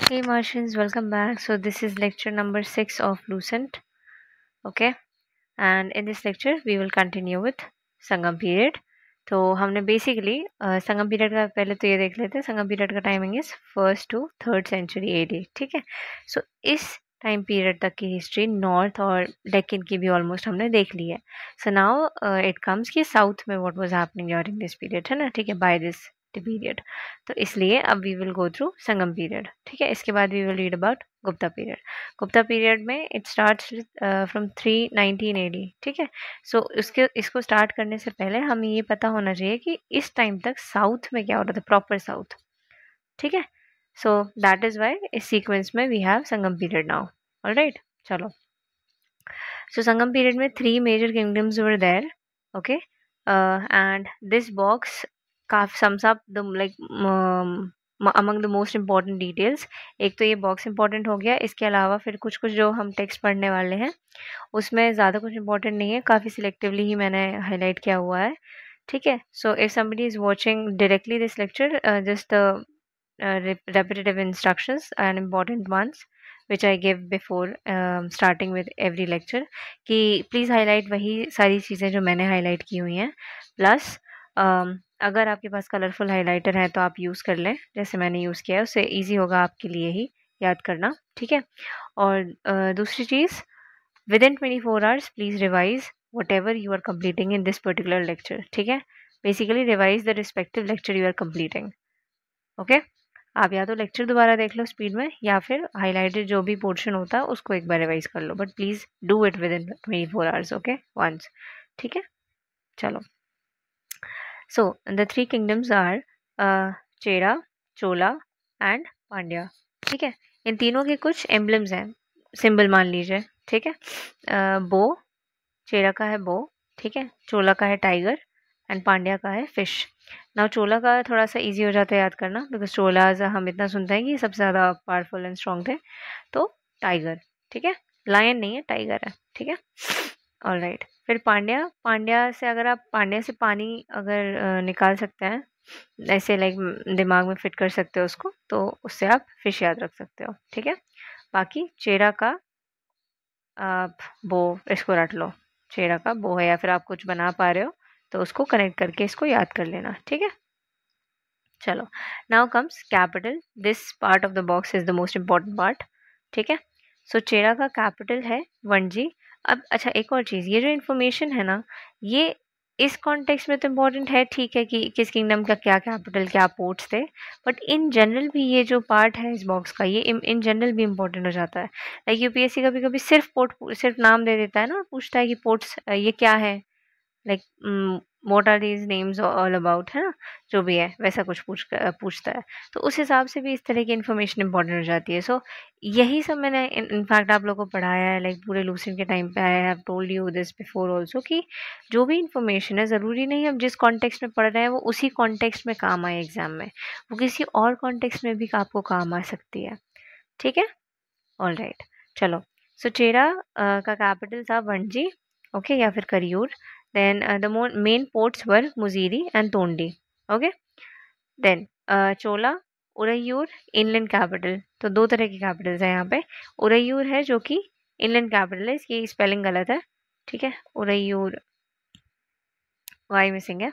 Hey Martians, welcome back. So this is lecture number 6 of Lucent. Okay, and in this lecture we will continue with Sangam period. तो हमने basically संगम period का पहले तो ये देख लेते हैं. संगम पीरियड का timing is 1st to 3rd century AD. ठीक है. सो इस टाइम पीरियड तक की हिस्ट्री नॉर्थ और डेक्कन की भी ऑलमोस्ट हमने देख ली है. सो नाउ इट कम्स कि साउथ में what was happening during this period, है ना. ठीक है, बाय दिस पीरियड. तो इसलिए अब we will go through Sangam period. ठीक है. इसके बाद we will read about Gupta period. Gupta period में इट स्टार्ट्स फ्रॉम 319 AD. ठीक है. सो इसको स्टार्ट करने से पहले हमें ये पता होना चाहिए कि इस टाइम तक साउथ में क्या हो रहा था, प्रॉपर साउथ. ठीक है. सो दैट इज वाई इस सीक्वेंस में we have Sangam period now. Alright, चलो. सो संगम पीरियड में 3 major kingdoms were there. Okay, and this box sums up the among the most important details. एक तो ये बॉक्स इंपॉर्टेंट हो गया. इसके अलावा फिर कुछ कुछ जो हम टेक्स्ट पढ़ने वाले हैं उसमें ज़्यादा कुछ इंपॉर्टेंट नहीं है, काफ़ी सिलेक्टिवली ही मैंने हाईलाइट किया हुआ है. ठीक है. So if somebody is watching directly this lecture, just repetitive instructions and important ones which I give before starting with every lecture कि प्लीज़ हाईलाइट वही सारी चीज़ें जो मैंने हाईलाइट की हुई हैं. प्लस अगर आपके पास कलरफुल हाइलाइटर है तो आप यूज़ कर लें, जैसे मैंने यूज़ किया है. उससे ईजी होगा आपके लिए ही याद करना. ठीक है. और दूसरी चीज़, within 24 hours please revise whatever you are completing in this particular lecture. ठीक है. Basically revise the respective lecture you are completing. Okay. आप या तो लेक्चर दोबारा देख लो स्पीड में, या फिर हाईलाइटेड जो भी पोर्शन होता है उसको एक बार रिवाइज कर लो, but please do it within 24 hours. Okay, once. ठीक है. चलो. So the 3 kingdoms are Chera, Chola and Pandya. ठीक है. इन तीनों के कुछ एम्बलम्स हैं, सिंबल मान लीजिए. ठीक है. बो, चेरा का है बो. ठीक है. चोला का है टाइगर एंड पांड्या का है फिश. नाउ चोला का थोड़ा सा इजी हो जाता है याद करना, बिकॉज चोलाज हम इतना सुनते हैं कि सबसे ज़्यादा पावरफुल एंड स्ट्रॉन्ग थे. तो टाइगर. ठीक है. लायन नहीं है, टाइगर है. ठीक है. All right. फिर पांड्या. पांड्या से अगर आप पांड्या से पानी अगर निकाल सकते हैं, ऐसे लाइक दिमाग में फिट कर सकते हो उसको, तो उससे आप फिश याद रख सकते हो. ठीक है. बाकी चेरा का आप बो इसको रट लो. चेरा का बो है, या फिर आप कुछ बना पा रहे हो तो उसको कनेक्ट करके इसको याद कर लेना. ठीक है. चलो. Now comes capital. This part of the box is the most important part. ठीक है. सो चेरा का कैपिटल है वनजी. अब अच्छा, एक और चीज़, ये जो इन्फॉर्मेशन है ना, ये इस कॉन्टेक्स्ट में तो इम्पॉर्टेंट है. ठीक है, कि किस किंगडम का क्या कैपिटल, क्या पोर्ट्स थे, बट इन जनरल भी ये जो पार्ट है इस बॉक्स का, ये इन जनरल भी इम्पॉर्टेंट हो जाता है. लाइक यूपीएससी कभी कभी सिर्फ पोर्ट, सिर्फ नाम दे देता है ना, और पूछता है कि पोर्ट्स ये क्या है, like what are these names all about, है ना. जो भी है वैसा कुछ पूछता है. तो उस हिसाब से भी इस तरह की इन्फॉर्मेशन इंपॉर्टेंट हो जाती है. सो यही सब मैंने इनफैक्ट आप लोगों को पढ़ाया है, लाइक पूरे लूसेंट के टाइम पे. I have told you this before also कि जो भी इन्फॉर्मेशन है, ज़रूरी नहीं हम जिस कॉन्टेक्स्ट में पढ़ रहे हैं वो उसी कॉन्टेक्स्ट में काम आए एग्जाम में, वो किसी और कॉन्टेक्स्ट में भी आपको काम आ सकती है. ठीक है. All right. चलो. सो चेरा का कैपिटल था वनजी. ओके, या फिर Kariyur. Then the main ports were Muziris and Tondi. Okay. Then Chola, Uraiyur, inland capital. तो दो तरह की कैपिटल्स हैं यहाँ पे. उरैयूर है जो कि इनलैंड कैपिटल है, इसकी स्पेलिंग गलत है. ठीक है. उरैयूर वाई मिसिंग है.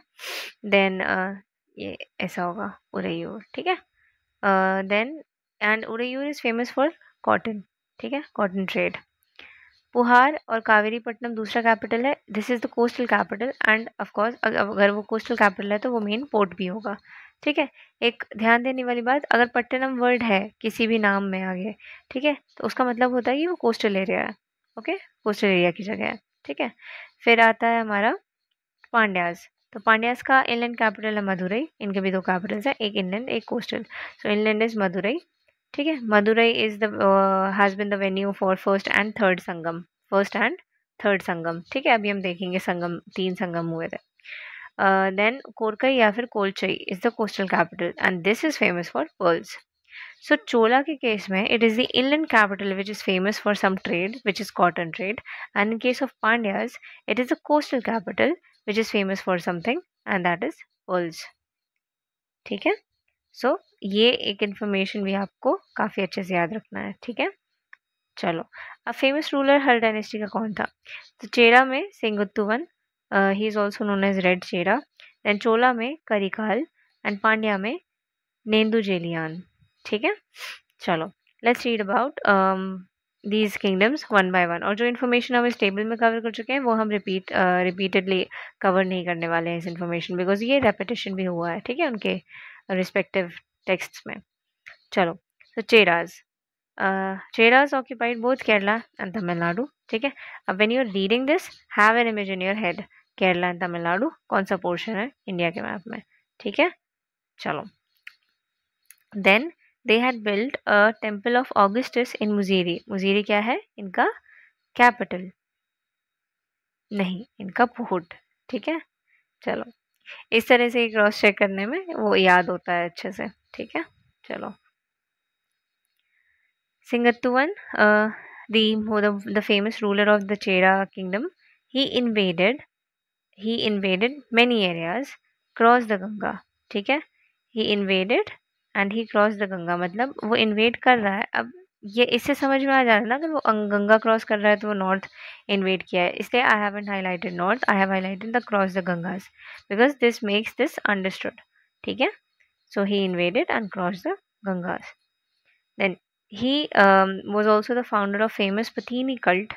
देन ये ऐसा होगा उरैयूर. ठीक है. Then and Uraiyur is famous for cotton. ठीक है, कॉटन ट्रेड. पुहार और कावेरीपट्टनम दूसरा कैपिटल है. This is the coastal capital end of course अगर वो कोस्टल कैपिटल है तो वो मेन पोर्ट भी होगा. ठीक है. एक ध्यान देने वाली बात, अगर पट्टनम वर्ड है किसी भी नाम में आगे, ठीक है, तो उसका मतलब होता है कि वो कोस्टल एरिया है. ओके, कोस्टल एरिया की जगह है. ठीक है. फिर आता है हमारा पांड्याज. तो पांड्याज का इनलैंड कैपिटल है मदुरई. इनके भी दो कैपिटल्स हैं, एक इनलैंड एक coastal. So inland is Madurai. ठीक है. Madurai is the has been the venue for first and third Sangam. First and third Sangam. ठीक है. अभी हम देखेंगे संगम, 3 संगम हुए थे. देन कोरकई या फिर Kolchai is the coastal capital and this is famous for pearls. So Chola के केस में it is the inland capital which is famous for some trade which is cotton trade, and in case of Pandyas it is the coastal capital which is famous for something, and that is pearls. ठीक है. सो ये एक information भी आपको काफ़ी अच्छे से याद रखना है, ठीक है। चलो, अब फेमस रूलर हल डायनेस्टी का कौन था? तो चेरा में Senguttuvan, he is also known as red Chera. Then Chola में करिकाल एंड पांड्या में नेंदुजेलियान, ठीक है। चलो, let's read about these kingdoms one by one. और जो इन्फॉर्मेशन हम इस टेबल में कवर कर चुके हैं वो हम रिपीटेडली कवर नहीं करने वाले हैं इस इन्फॉर्मेशन, बिकॉज ये रेपिटेशन भी हुआ है, ठीक है, उनके रिस्पेक्टिव टेक्स्ट में। चलो, तो Cheras, Cheras occupied both Kerala and Tamil Nadu, ठीक है। अब when you're reading this, have an image in your head, Kerala and Tamil Nadu कौन सा पोर्शन है इंडिया के मैप में, ठीक है। चलो, then they had built a temple of Augustus in Muziris. Muziris क्या है? इनका कैपिटल नहीं, इनका पोर्ट, ठीक है। चलो, इस तरह से क्रॉस चेक करने में वो याद होता है अच्छे से, ठीक है। चलो, Singattuvan, the famous ruler of the Chera kingdom, he invaded many areas, crossed the Ganga, ठीक है। He invaded and he crossed the Ganga, मतलब वो इन्वेड कर रहा है। अब ये इससे समझ में आ जा रहा है ना कि वो गंगा क्रॉस कर रहा है तो वो नॉर्थ इन्वेड किया है, इसलिए I haven't highlighted north, I have highlighted the cross the Ganges because this makes this understood, ठीक है। So he invaded and cross the Ganges. Then he was also the founder of famous Pattini cult,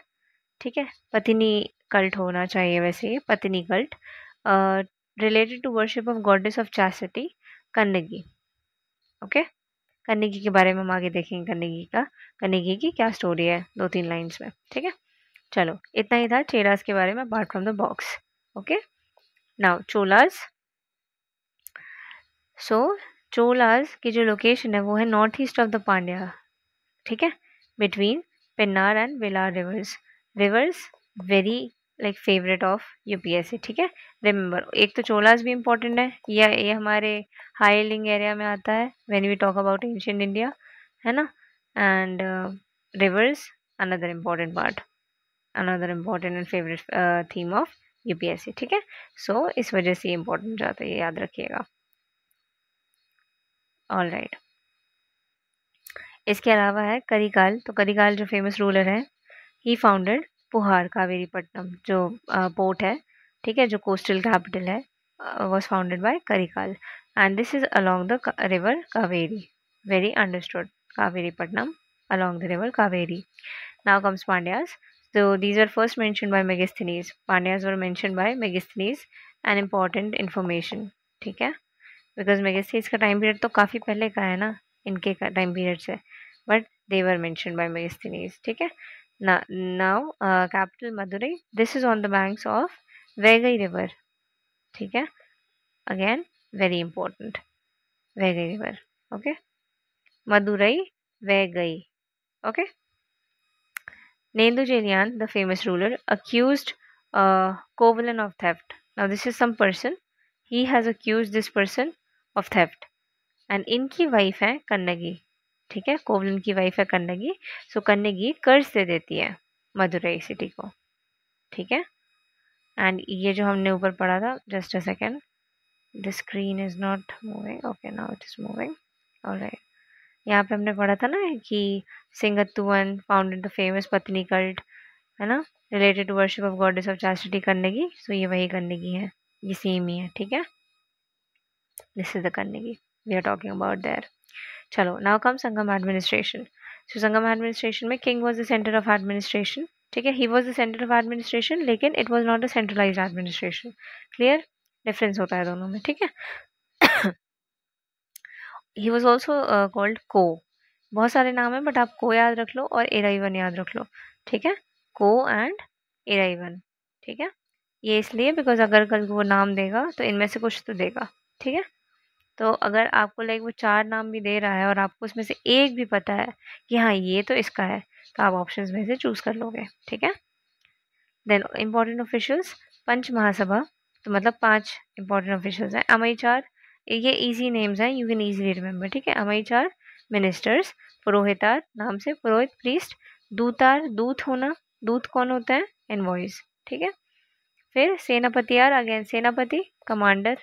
ठीक है। Pattini cult होना चाहिए वैसे, Pattini cult related to worship of goddess of chastity, Kannagi, okay. Kannagi के बारे में हम आगे देखेंगे, कन्नगी की क्या स्टोरी है 2-3 लाइन्स में, ठीक है। चलो, इतना ही था चेरास के बारे में apart from the box, okay. Now Cholas, so Cholas की जो लोकेशन है वो है north east of the Pandya, ठीक है, between Pennar and Vellar rivers very like favourite of UPSC, ठीक है। रिमेंबर, एक तो चोलास भी इम्पोर्टेंट है, ये हमारे हाईलिंग एरिया में आता है when we talk about ancient India, है ना। And rivers another important part, another important and favourite theme of UPSC, ठीक है। सो इस वजह से इम्पोर्टेंट जाता है, ये याद रखिएगा। ऑल राइट, इसके अलावा है करिकाल। तो करिकाल जो फेमस रूलर है, ही फाउंडेड पुहार कावेरीपट्टनम, जो पोर्ट है, ठीक है, जो कोस्टल कैपिटल है, was founded by Karikal, and this is along the river Kaveri, very understood, Kaveripatnam along the river Kaveri. Now comes Pandyas. So these are first mentioned by Megasthenes. Pandyas were mentioned by Megasthenes, an important information, ठीक है, because Megasthenes का time period तो काफ़ी पहले का है ना इनके टाइम पीरियड से, but they were mentioned by Megasthenes, ठीक है। Now capital Madurai, this is on the banks of Vaigai river, ठीक है, again very important, Vaigai river, okay. Madurai, Vaigai, okay. Nendu the famous ruler, accused Kovalan of theft. Now this is some person, he has accused this person of theft, and इनकी wife है कन्नगी, ठीक है, कोवलन की wife है कन्नगी। सो कन्नगी कर्ज दे देती है मदुरई सिटी को, ठीक है। एंड ये जो हमने ऊपर पढ़ा था, just a second, the screen is not moving, okay now it is moving, alright. यहाँ पे हमने पढ़ा था ना कि Senguttuvan founded the famous Pattini cult, है ना, related to worship of goddess of chastity Kannagi. So ये वही कन्नगी है, ये सेम ही है, ठीक है। This is the Kannagi we are talking about there. चलो, now come Sangam administration. So Sangam administration में king was the centre of administration, ठीक है, he was the centre of administration, लेकिन it was not a centralised administration. Clear, difference होता है दोनों में, ठीक है। ही वाज आल्सो कॉल्ड को, बहुत सारे नाम है बट आप को याद रख लो और एराइवन याद रख लो, ठीक है, को एंड एराइवन, ठीक है। ये इसलिए बिकॉज अगर कल वो नाम देगा तो इनमें से कुछ तो देगा, ठीक है। तो अगर आपको लाइक वो 4 नाम भी दे रहा है और आपको उसमें से एक भी पता है कि हाँ ये तो इसका है, तो आप ऑप्शंस में से चूज कर लोगे, ठीक है। देन इम्पोर्टेंट ऑफिशियल्स, पंच महासभा, तो मतलब 5 इम्पोर्टेंट ऑफिशियल्स हैं। अमईचार, ये इजी नेम्स हैं, यू कैन इजीली रिमेंबर, ठीक है। अमईचार मिनिस्टर्स, पुरोहितार नाम से पुरोहित प्रीस्ट, दूतार दूत होना, दूत कौन होता है? एनवॉइस, ठीक है। फिर सेनापतियार, अगेन सेनापति कमांडर,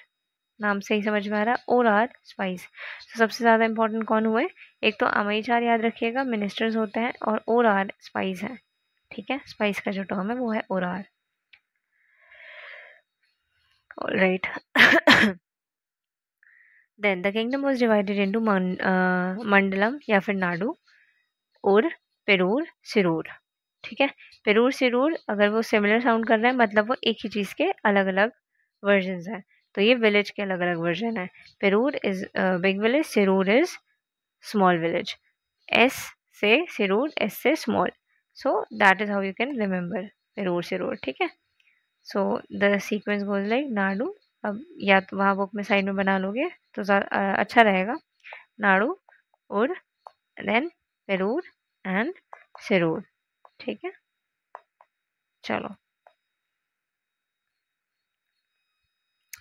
नाम से ही समझ में आ रहा है, और आर स्पाइस। तो सबसे ज़्यादा इंपॉर्टेंट कौन हुए, एक तो अमई चार याद रखिएगा, मिनिस्टर्स होते हैं, और आर स्पाइस है। ठीक है, स्पाइस का जो टर्म है वो है और आर। Right. Then the kingdom was divided into Mandalam या फिर नाडु और पेरूर सिरूर। ठीक है, पेरूर सिरूर अगर वो सिमिलर साउंड कर रहे हैं मतलब वो एक ही चीज़ के अलग अलग वर्जन हैं। तो ये विलेज के अलग अलग वर्जन है। Perur is big village, Sirur is small village. S से सिरूर, एस से small. So that is how you can remember Perur Sirur. ठीक है, so the sequence goes like Nadu. अब या तो वहाँ बुक में साइड में बना लोगे तो अच्छा रहेगा। नाडु और देन पेरूर एंड सिरूर। ठीक है, चलो।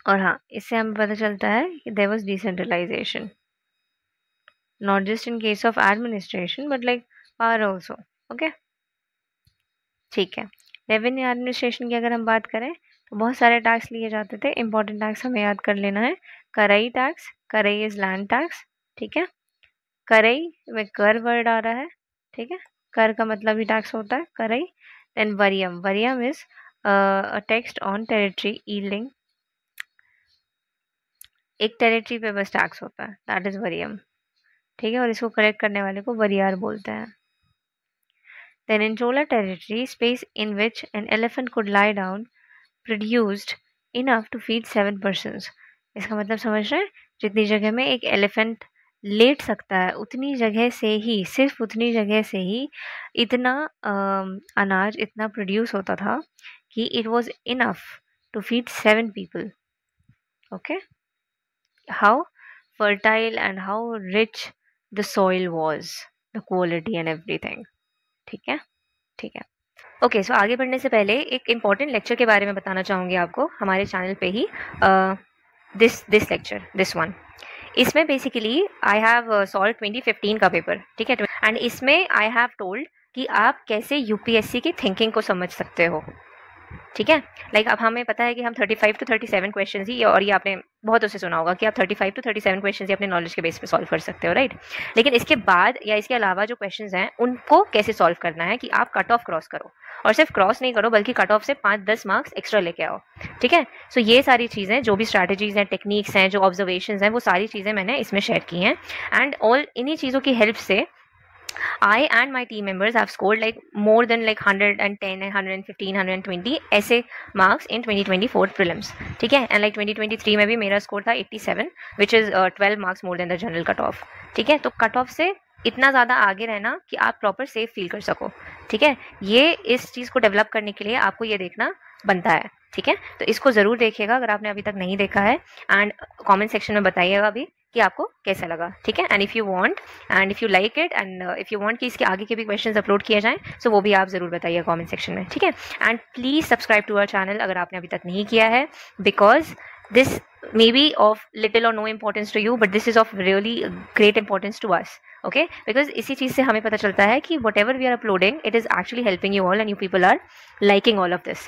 और हाँ, इससे हमें पता चलता है कि there was decentralisation, not just in case of administration but like power also. Okay, ठीक है। रेवेन्यू एडमिनिस्ट्रेशन की अगर हम बात करें तो बहुत सारे टैक्स लिए जाते थे। इंपॉर्टेंट टैक्स हमें याद कर लेना है। करई टैक्स, करई इज लैंड टैक्स। ठीक है, करई में कर वर्ड आ रहा है। ठीक है, कर का मतलब ही टैक्स होता है, karai. Then variyam, variyam is a tax on territory yielding, एक टेरिटरी पे बस टैक्स होता है, दैट इज वरियम। ठीक है, और इसको कलेक्ट करने वाले को वरियार बोलते हैं। Then in Chola territory, space in which an elephant could lie down produced enough to feed 7 persons. इसका मतलब समझ रहे हैं, जितनी जगह में एक एलिफेंट लेट सकता है उतनी जगह से ही, सिर्फ उतनी जगह से ही इतना अनाज इतना प्रोड्यूस होता था कि it was enough to feed 7 people. Okay, how fertile and how rich the soil was, the quality and everything. ठीक है, ठीक है। ओके, सो आगे बढ़ने से पहले एक इम्पॉर्टेंट लेक्चर के बारे में बताना चाहूँगी आपको, हमारे चैनल पे ही। दिस लेक्चर, दिस वन, इसमें बेसिकली आई हैव सॉल्व 2015 का पेपर। ठीक है, एंड इसमें आई हैव टोल्ड कि आप कैसे यूपीएससी की थिंकिंग को समझ सकते हो। ठीक है, लाइक अब हमें पता है कि हम 35 to 37 क्वेश्चंस ही, और ये आपने बहुत उससे सुना होगा कि आप 35 to 37 क्वेश्चंस ही अपने नॉलेज के बेस पे सॉल्व कर सकते हो, राइट। लेकिन इसके बाद या इसके अलावा जो क्वेश्चंस हैं उनको कैसे सॉल्व करना है कि आप कट ऑफ क्रॉस करो, और सिर्फ क्रॉस नहीं करो बल्कि कट ऑफ से 5-10 मार्क्स एक्स्ट्रा लेके आओ। ठीक है, सो ये सारी चीज़ें, जो भी स्ट्रैटेजीज हैं, टेक्निक्स हैं, जो ऑब्जर्वेशन हैं, वो सारी चीज़ें मैंने इसमें शेयर की हैं। एंड ऑल इन्हीं चीज़ों की हेल्प से I and my team members have scored like more than like 110, 115, 120 ऐसे marks in 2024 prelims. ठीक है, and like 2023 में भी मेरा score था 87, which is 12 marks more than the general cut off. ठीक है, तो कट ऑफ से इतना ज़्यादा आगे रहना कि आप प्रॉपर सेफ फील कर सको। ठीक है, ये इस चीज़ को डेवलप करने के लिए आपको ये देखना बनता है। ठीक है, तो इसको ज़रूर देखिएगा अगर आपने अभी तक नहीं देखा है, एंड कमेंट सेक्शन में बताइएगा भी कि आपको कैसा लगा। ठीक है, and if you want and if you like it and if you want कि इसके आगे के भी क्वेश्चंस अपलोड किए जाएं, सो वो भी आप ज़रूर बताइए कमेंट सेक्शन में। ठीक है, and please subscribe to our channel अगर आपने अभी तक नहीं किया है, because this may be of little or no importance to you, but this is of really great importance to us. Okay, because इसी चीज़ से हमें पता चलता है कि whatever we are uploading, it is actually helping you all and you people are liking all of this.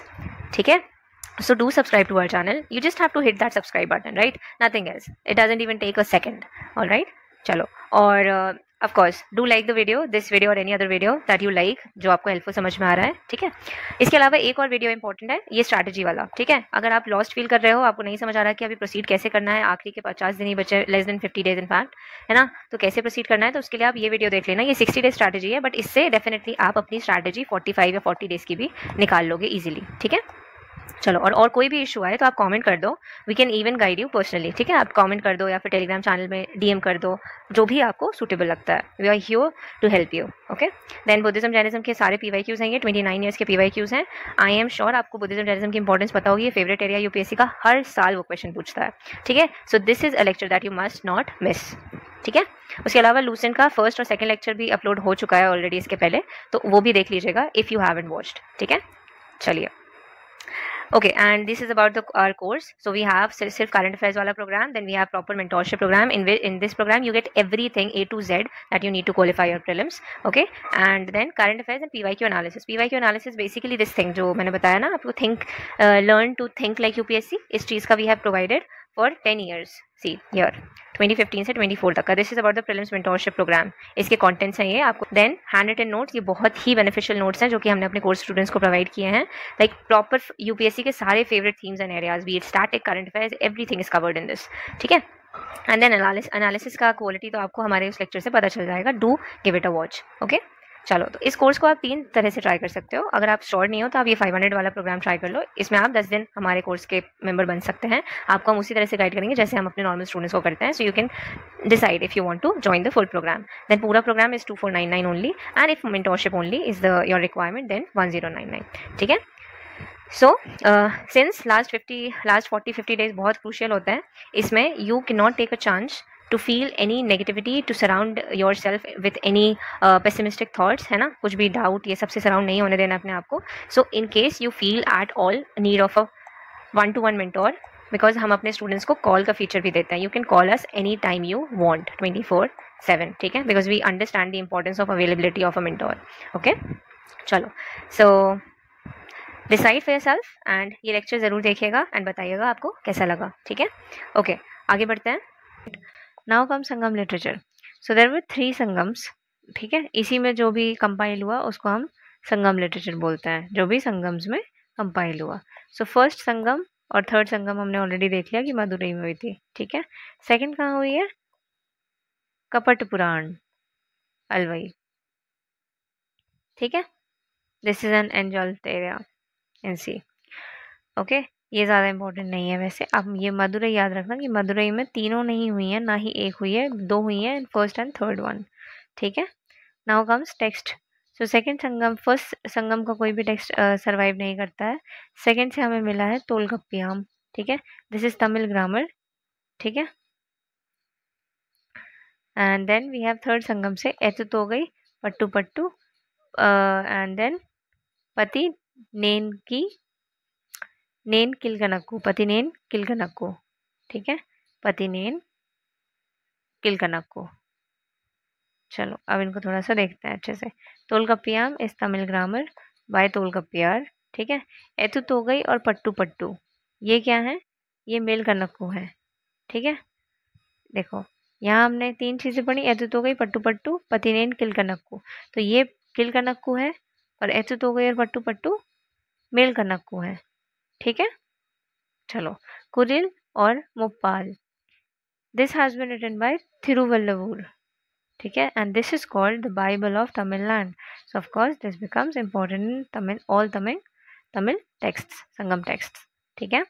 ठीक है, so do subscribe to our channel. You just have to hit that subscribe button, right? Nothing else. It doesn't even take a second. All right, चलो। और of course do like the video, this video or any other video that you like, जो आपको helpful समझ में आ रहा है। ठीक है, इसके अलावा एक और वीडियो इंपॉर्टेंट है, ये स्ट्रैटेजी वाला। ठीक है, अगर आप लॉस्ट फील कर रहे हो, आपको नहीं समझ आ रहा कि अभी प्रोसीड कैसे करना है, आखिरी के 50 दिन ही बचे, less than 50 days in fact, है ना, तो कैसे प्रोसीड करना है, तो उसके लिए आप ये वीडियो देख लेना। ये 60 डेज स्ट्रैटेजी है, बट इससे डेफिनेटली आप अपनी स्ट्रैटेजी 45 या 40 डेज की भी निकाल लोगे ईजिली। ठीक है, चलो। और कोई भी इशू आए तो आप कमेंट कर दो, we can even guide you personally. ठीक है, आप कमेंट कर दो या फिर टेलीग्राम चैनल में डीएम कर दो, जो भी आपको सूटेबल लगता है। We are here to help you. Okay, then Buddhism Jainism के सारे PYQs हैं, ये 29 ईयर्स के PYQs हैं। आई एम श्योर आपको बुद्धिज्म जैनिज्म की इंपॉर्टेंस पता होगी, ये फेवरेट एरिया यूपीएससी का, हर साल वो क्वेश्चन पूछता है। ठीक है, so this is a lecture that you must not miss. ठीक है, उसके अलावा लूसेंट का फर्स्ट और सेकंड लेक्चर भी अपलोड हो चुका है ऑलरेडी इसके पहले, तो वो भी देख लीजिएगा इफ़ यू हैवंट वॉच्ड। ठीक है, चलिए। Okay, and this is about our course. So we have self current affairs wala program, then we have proper mentorship program. In this program you get everything A to Z that you need to qualify your prelims. Okay, and then current affairs and PYQ analysis. PYQ analysis basically this thing जो मैंने बताया ना आपको, think learn to think like UPSC, इस चीज़ का we have provided for 10 years. See here 2015 से 24 तक का. This is about the prelims mentorship programme. इसके कंटेंट्स हैं ये आपको. देन हैंड रिटन नोट्स, ये बहुत ही बेनिफिशियल नोट्स हैं जो कि हमने अपने कोर्स स्टूडेंट्स को प्रोवाइड किए हैं. लाइक प्रॉपर यूपीएससी के सारे favourite themes and areas, B it static, current affairs, everything is covered in this. ठीक है. एंड देन एनालिसिस का क्वालिटी तो आपको हमारे उस लेक्चर से पता चल जाएगा. Do give it a watch. Okay. चलो, तो इस कोर्स को आप 3 तरह से ट्राई कर सकते हो. अगर आप श्योर नहीं हो तो आप ये 500 वाला प्रोग्राम ट्राई कर लो. इसमें आप 10 दिन हमारे कोर्स के मेंबर बन सकते हैं. आपको हम उसी तरह से गाइड करेंगे जैसे हम अपने नॉर्मल स्टूडेंट्स को करते हैं. So you can decide if you want to join the full programme. Then पूरा programme is 2499 only. And if mentorship only is the your requirement, then 1099. ठीक है. सो सिंस लास्ट 40-50 डेज बहुत crucial होता है, इसमें you can not take a chance to feel any negativity, to surround yourself with any pessimistic thoughts, है ना. कुछ भी डाउट ये सबसे सराउंड नहीं होने देना अपने आप को. So in case you feel at all need of a 1-to-1 mentor, because हम अपने स्टूडेंट्स को कॉल का फीचर भी देते हैं. You can call us any time you want 24/7. ठीक है. Because we understand the importance of availability of a mentor. Okay. चलो, so decide for yourself and ये लेक्चर ज़रूर देखिएगा एंड बताइएगा आपको कैसा लगा. ठीक है. ओके, आगे बढ़ते हैं. Now come Sangam literature. So there were 3 Sangams. ठीक है. इसी में जो भी कंपाइल हुआ उसको हम संगम लिटरेचर बोलते हैं, जो भी संगम्स में कंपाइल हुआ. सो फर्स्ट संगम और थर्ड संगम हमने ऑलरेडी देख लिया कि मदुरई में हुई थी. ठीक है. सेकंड कहाँ हुई है? कपट पुराण, अलवई. ठीक है. This is an ancient area in sea. Okay. ये ज़्यादा इंपॉर्टेंट नहीं है वैसे. आप ये मदुरई याद रखना कि मदुरई में 3 नहीं हुई हैं, ना ही एक हुई है, 2 हुई हैं, फर्स्ट एंड थर्ड वन. ठीक है. Now comes text. So second Sangam, first Sangam का कोई भी टेक्स्ट सर्वाइव नहीं करता है. सेकंड से हमें मिला है तोलकप्पियाम. ठीक है. This is Tamil grammar. ठीक है. And then we have third Sangam से एतुतोगई, पट्टू पट्टू, एंड देन पति नेन की नेन किलकनक्कू, पति नेन किलकनक्कू. ठीक है. पति नेन किलकनक्कू. चलो, अब इनको थोड़ा सा देखते हैं अच्छे से. तोलकप्पियाम इस तमिल ग्रामर बाय तोलकप्पियार. ठीक है. एतुतोगई और पट्टू पट्टू ये क्या है? ये मेलकनक्कू है. ठीक है. देखो, यहाँ हमने 3 चीज़ें पढ़ी, एतुतोगई, पट्टू पट्टू, पतिनेन किलकनक्कू. तो ये किलकनक्कू है और एतुतोगई और पट्टू पट्टू मेलकनक्कू है. ठीक है. चलो, कुरिल और Muppal. This has been written by Thiruvalluvar. ठीक है. And this is called the Bible of Tamil Nadu. So of course this becomes important in Tamil, all Tamil texts, Sangam texts. ठीक है.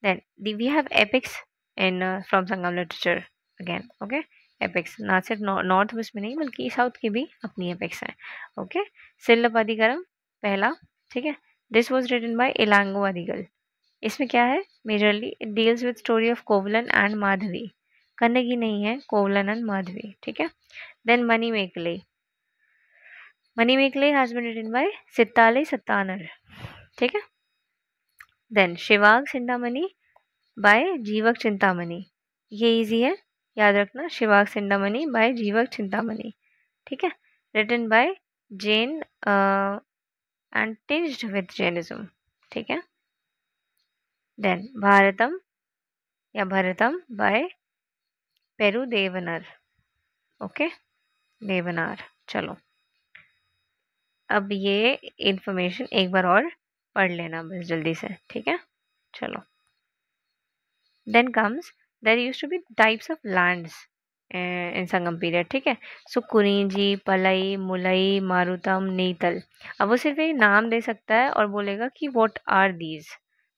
Then we have epics in from Sangam literature again. Okay. Epics ना सिर्फ north west में नहीं बल्कि south की भी अपनी एपिक्स हैं. ओके. सिल्लपदिगरम पहला. ठीक है. This was written by Ilango Adigal. इसमें क्या है? Majorly it deals with story of Kovalan and Madhavi. Kannagi नहीं है, कोवलन एंड माधवी. ठीक है. Then Manimekalai. Manimekalai has been written by Sittalai Sattanar. ठीक है. देन शिवाग चिंतामणि बाय जीवक चिंतामणि. ये इजी है, याद रखना. शिवाग चिंतामणि बाय जीवक चिंतामणि. ठीक है. Written by Jain and tinged with Jainism. ठीक है. देन भारतम या भरतम बाय पेरू देवनर. ओके. देवनार. चलो, अब ये इंफॉर्मेशन एक बार और पढ़ लेना बस जल्दी से. ठीक है. चलो. Then comes there used to be types of lands in Sangam period. ठीक है. सो कुरिंजी, पलई, मुलई, मारुतम, नीतल. अब वो सिर्फ एक नाम दे सकता है और बोलेगा कि व्हाट आर दीज.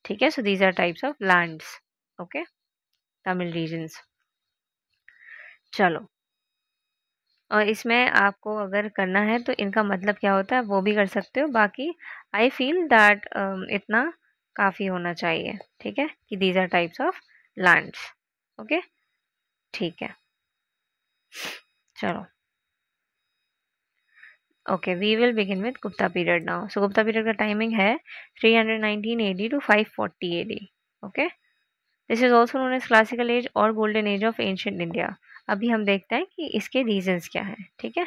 ठीक है. So these are types of lands. Okay. Tamil regions. चलो, और इसमें आपको अगर करना है तो इनका मतलब क्या होता है वो भी कर सकते हो. बाकी आई फील दैट इतना काफ़ी होना चाहिए. ठीक है. कि these are types of lands. Okay. ठीक है. चलो. Okay, we will begin with Gupta period now. So Gupta period का टाइमिंग है 319 AD to 540 AD. Okay. This is also known as classical age और golden age of ancient India. अभी हम देखते हैं कि इसके रीजंस क्या हैं. ठीक है.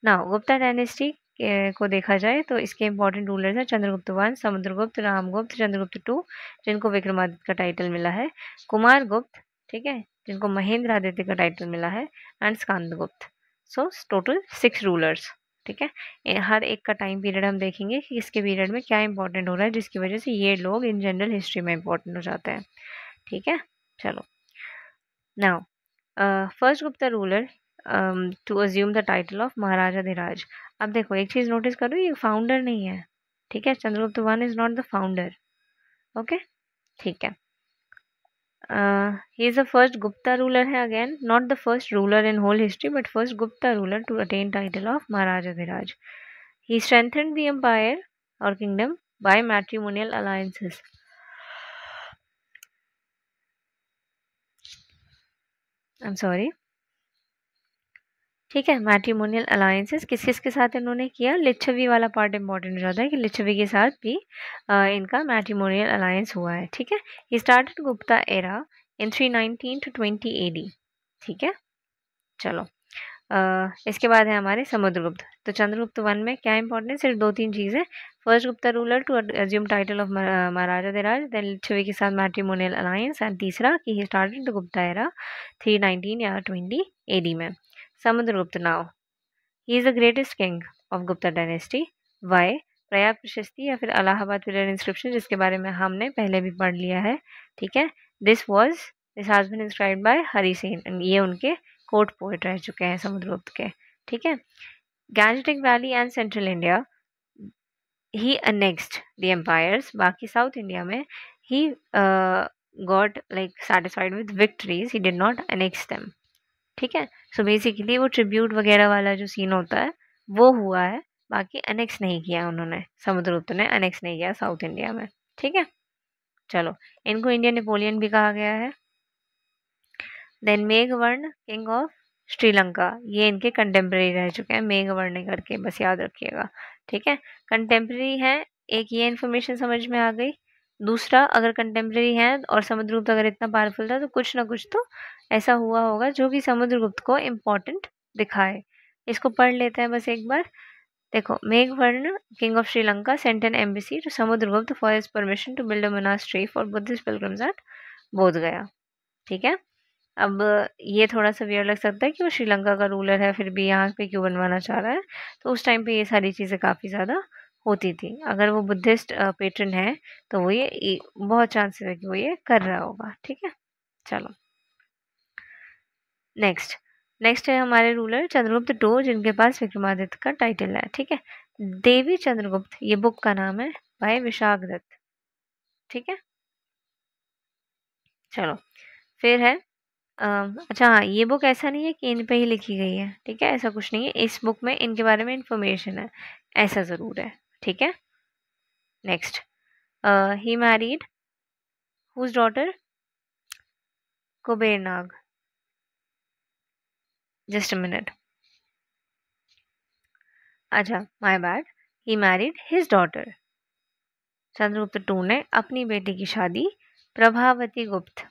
नाउ गुप्ता डायनेस्टी को देखा जाए तो इसके इंपॉर्टेंट रूलर्स हैं चंद्रगुप्त वन, समुद्रगुप्त, रामगुप्त, चंद्रगुप्त टू जिनको विक्रमादित्य का टाइटल मिला है, कुमार गुप्त, ठीक है, जिनको महेंद्र आदित्य का टाइटल मिला है, and Skandagupta. So total 6 rulers, ठीक है। हर एक का टाइम पीरियड हम देखेंगे कि इसके पीरियड में क्या इंपॉर्टेंट हो रहा है जिसकी वजह से ये लोग इन जनरल हिस्ट्री में इंपॉर्टेंट हो जाते हैं, ठीक है। चलो, now first Gupta ruler to assume the title of Maharajadhiraja. अब देखो एक चीज नोटिस करो, ये फाउंडर नहीं है, ठीक है, Chandragupta one is not the founder, okay, ठीक है। He is the first Gupta ruler है, again not the first ruler in whole history but first Gupta ruler to attain title of Maharajadhiraja. He strengthened the empire और kingdom by matrimonial alliances. I am sorry, ठीक है, matrimonial alliances किस किस के साथ इन्होंने किया, लिच्छवी वाला पार्ट इंपॉर्टेंट हो जाता है कि लिच्छवी के साथ भी इनका मैट्रिमोनियल अलायंस हुआ है, ठीक है। He started Gupta era in 319 to 20 AD, ठीक है। चलो, इसके बाद है हमारे समुद्रगुप्त। तो चंद्रगुप्त वन में क्या इंपॉर्टेंट, सिर्फ 2-3 चीज़ें, first Gupta ruler to assume title of Maharajadhiraj, then Lichchhavi के साथ मैट्रिमोनियल अलायंस, एंड तीसरा कि ही स्टार्टेड गुप्ता एरा 319 या 20 AD में। Samudragupta now, he is the greatest king of Gupta dynasty. Why? Prayag Prashasti या फिर अलाहाबाद पिलर इंस्क्रिप्शन जिसके बारे में हमने पहले भी पढ़ लिया है, ठीक है। This has been inscribed by Harisena, ये उनके कोर्ट पोएट रह चुके हैं समुद्रगुप्त के, ठीक है। Gangetic valley and central India, he annexed the empires. बाकी साउथ इंडिया में he got like satisfied with victories, he did not annex them, ठीक है। सो बेसिकली वो ट्रिब्यूट वगैरह वाला जो सीन होता है वो हुआ है, बाकी अनेक्स नहीं किया उन्होंने, समुद्रगुप्त ने अनेक्स नहीं किया साउथ इंडिया में, ठीक है। चलो, इनको इंडियन नेपोलियन भी कहा गया है। Then Meghavarna king of Sri Lanka, ये इनके कंटेम्प्रेरी रह चुके हैं, मेघवर्ण करके बस याद रखिएगा, ठीक है। कंटेम्प्रेरी है, एक ये इन्फॉर्मेशन समझ में आ गई। दूसरा, अगर कंटेम्प्रेरी है और समुद्रगुप्त अगर इतना पावरफुल था तो कुछ ना कुछ तो ऐसा हुआ होगा जो कि समुद्रगुप्त को इम्पोर्टेंट दिखाए। इसको पढ़ लेते हैं बस एक बार। देखो, Meghavarna king of Sri Lanka sent an embassy to Samudragupta for his permission to build a monastery for Buddhist pilgrims at Bodh Gaya, ठीक है। अब ये थोड़ा सा वियर लग सकता है कि वो श्रीलंका का रूलर है फिर भी यहाँ पे क्यों बनवाना चाह रहा है, तो उस टाइम पे ये सारी चीज़ें काफ़ी ज़्यादा होती थी। अगर वो बुद्धिस्ट पेट्रन है तो वो ये बहुत चांसेस है कि वो ये कर रहा होगा, ठीक है। चलो, नेक्स्ट है हमारे रूलर चंद्रगुप्त टू जिनके पास विक्रमादित्य का टाइटल है, ठीक है। देवी चंद्रगुप्त ये बुक का नाम है, बाय विशाख दत्त, ठीक है। चलो, फिर है अच्छा हाँ, ये बुक ऐसा नहीं है कि इन पे ही लिखी गई है, ठीक है, ऐसा कुछ नहीं है, इस बुक में इनके बारे में इंफॉर्मेशन है, ऐसा ज़रूर है, ठीक है। Next, he married whose daughter, Kuberanaga, just a minute, अच्छा my bad, he married his daughter. Chandragupta two ने अपनी बेटी की शादी प्रभावती गुप्त,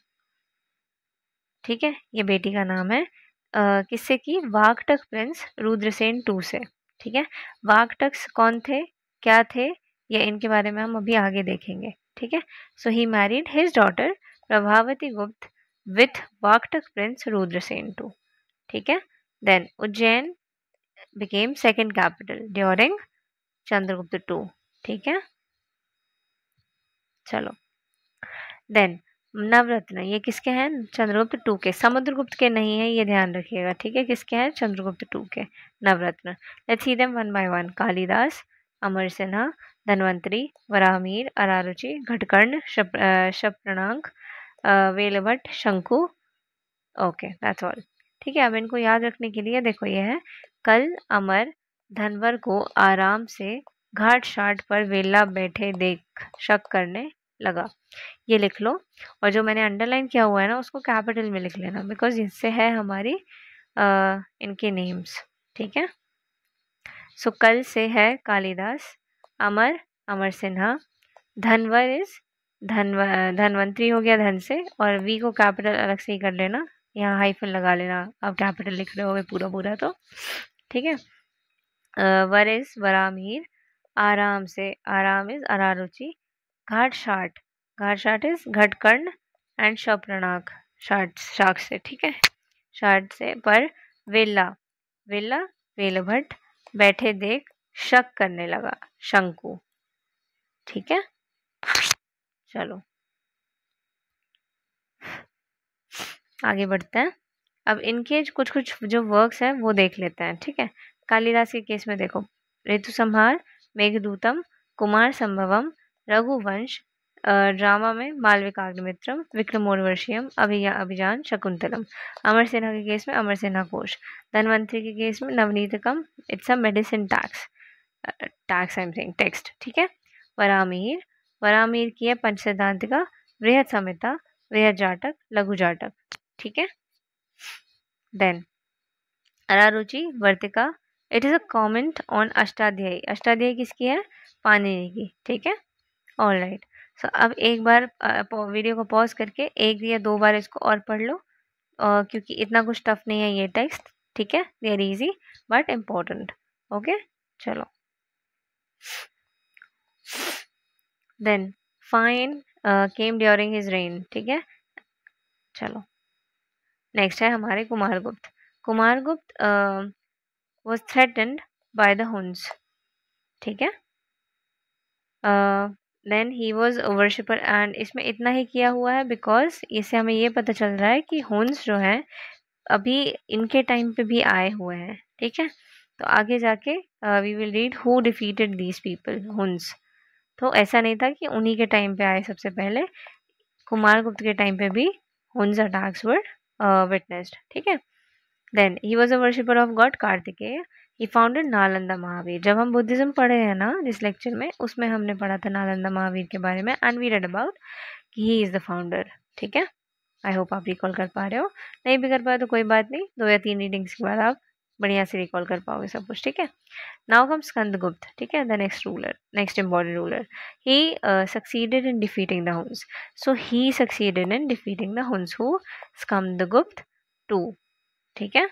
ठीक है, ये बेटी का नाम है, किससे की, वाकटक प्रिंस रुद्रसेन टू से, ठीक है। वाकटक्स कौन थे, क्या थे, या इनके बारे में हम अभी आगे देखेंगे, ठीक है। So he married his daughter Prabhavati Gupta with Vakataka prince Rudrasena two, ठीक है। Then Ujjain became second capital during Chandragupta two, ठीक है। चलो, देन नवरत्न, ये किसके हैं, चंद्रगुप्त टू के, समुद्रगुप्त के नहीं है, ये ध्यान रखिएगा, ठीक है, किसके हैं, चंद्रगुप्त टू के Navaratna. Let's see them one by one. Kalidas, Amar Sinha, Dhanvantari, Varahamihir, Vararuchi, Ghatakarna, Kshapanaka, Vetalabhatta, Shanku, okay that's all, ठीक है। अब इनको याद रखने के लिए देखो, ये है, कल अमर धनवर को आराम से घाट शाट पर वेला बैठे देख शक करने लगा, ये लिख लो। और जो मैंने अंडरलाइन किया हुआ है ना उसको कैपिटल में लिख लेना, बिकॉज इससे है हमारी इनके नेम्स, ठीक है। सो कल से है कालिदास, अमर अमर सिन्हा, धनवर इज धनवंतरी हो गया धन से, और वी को कैपिटल अलग से ही कर लेना, यहाँ हाइफन लगा लेना, अब कैपिटल लिख रहे होगे पूरा पूरा तो, ठीक है। वर इज वरामीर, आराम से, आराम इज अरारुचि, घाट शाट, घाट शाट इज घटकर्ण एंड शप्रणाक, शाट शाक से, ठीक है, शाट से। पर वेला, वेला वेलभट्ट, बैठे देख शक करने लगा, शंकु, ठीक है। चलो आगे बढ़ते हैं। अब इनके कुछ कुछ जो वर्क्स हैं वो देख लेते हैं, ठीक है। कालिदास के केस में देखो, ऋतु संहार, मेघदूतम, कुमार संभवम, रघुवंश, ड्रामा में मालविकाग्निमित्रम, विक्रमोर्वशीयम, अभिजान शकुंतलम। अमर सिन्हा के केस में अमर सिन्हा कोश। धनवंतरी के केस में Navanitakam, it's a medicine tax, tax I am saying text, ठीक है। वरामीर, वरामीर की है पंचसिद्धांतिका, बृहद संहिता, बृहद जाटक, लघु जाटक, ठीक है। Then Vararuchi Vartika, it is a comment on Ashtadhyayi, Ashtadhyayi किसकी है, पाणिनि की, ठीक है। ऑल राइट, सो अब एक बार वीडियो को पॉज करके एक या दो बार इसको और पढ़ लो, क्योंकि इतना कुछ टफ नहीं है ये टेक्स्ट, ठीक है, they are easy but important, okay. चलो then fine came during his reign, ठीक है। चलो नेक्स्ट है हमारे Kumaragupta. Kumaragupta was threatened by the Huns, ठीक है। Then he was worshipper, and इसमें इतना ही किया हुआ है बिकॉज इससे हमें ये पता चल रहा है कि हुन्स जो हैं अभी इनके टाइम पे भी आए हुए हैं, ठीक है। तो आगे जाके we will read who defeated these people, Huns. तो ऐसा नहीं था कि उन्हीं के टाइम पे आए सबसे पहले, कुमारगुप्त के टाइम पे भी हुन्स अटैक्स वर विटनेस्ड, ठीक है। Then he was a worshipper of god Kartikeya, he founded Nalanda Mahavira. जब हम बुद्धिज्म पढ़े हैं ना जिस लेक्चर में, उसमें हमने पढ़ा था नालंदा महावीर के बारे में, एंड वी रेड अबाउट कि ही इज़ द फाउंडर, ठीक है। आई होप आप रिकॉल कर पा रहे हो, नहीं भी कर पाए तो कोई बात नहीं, 2 या 3 रीडिंग्स के बाद आप बढ़िया से रिकॉल कर पाओगे सब कुछ, ठीक है। नाउ कम स्कंदगुप्त, ठीक है, the next ruler, next important ruler. He succeeded in defeating the Hund's, so he succeeded in defeating the Hund's, who Skandagupta 2, ठीक है।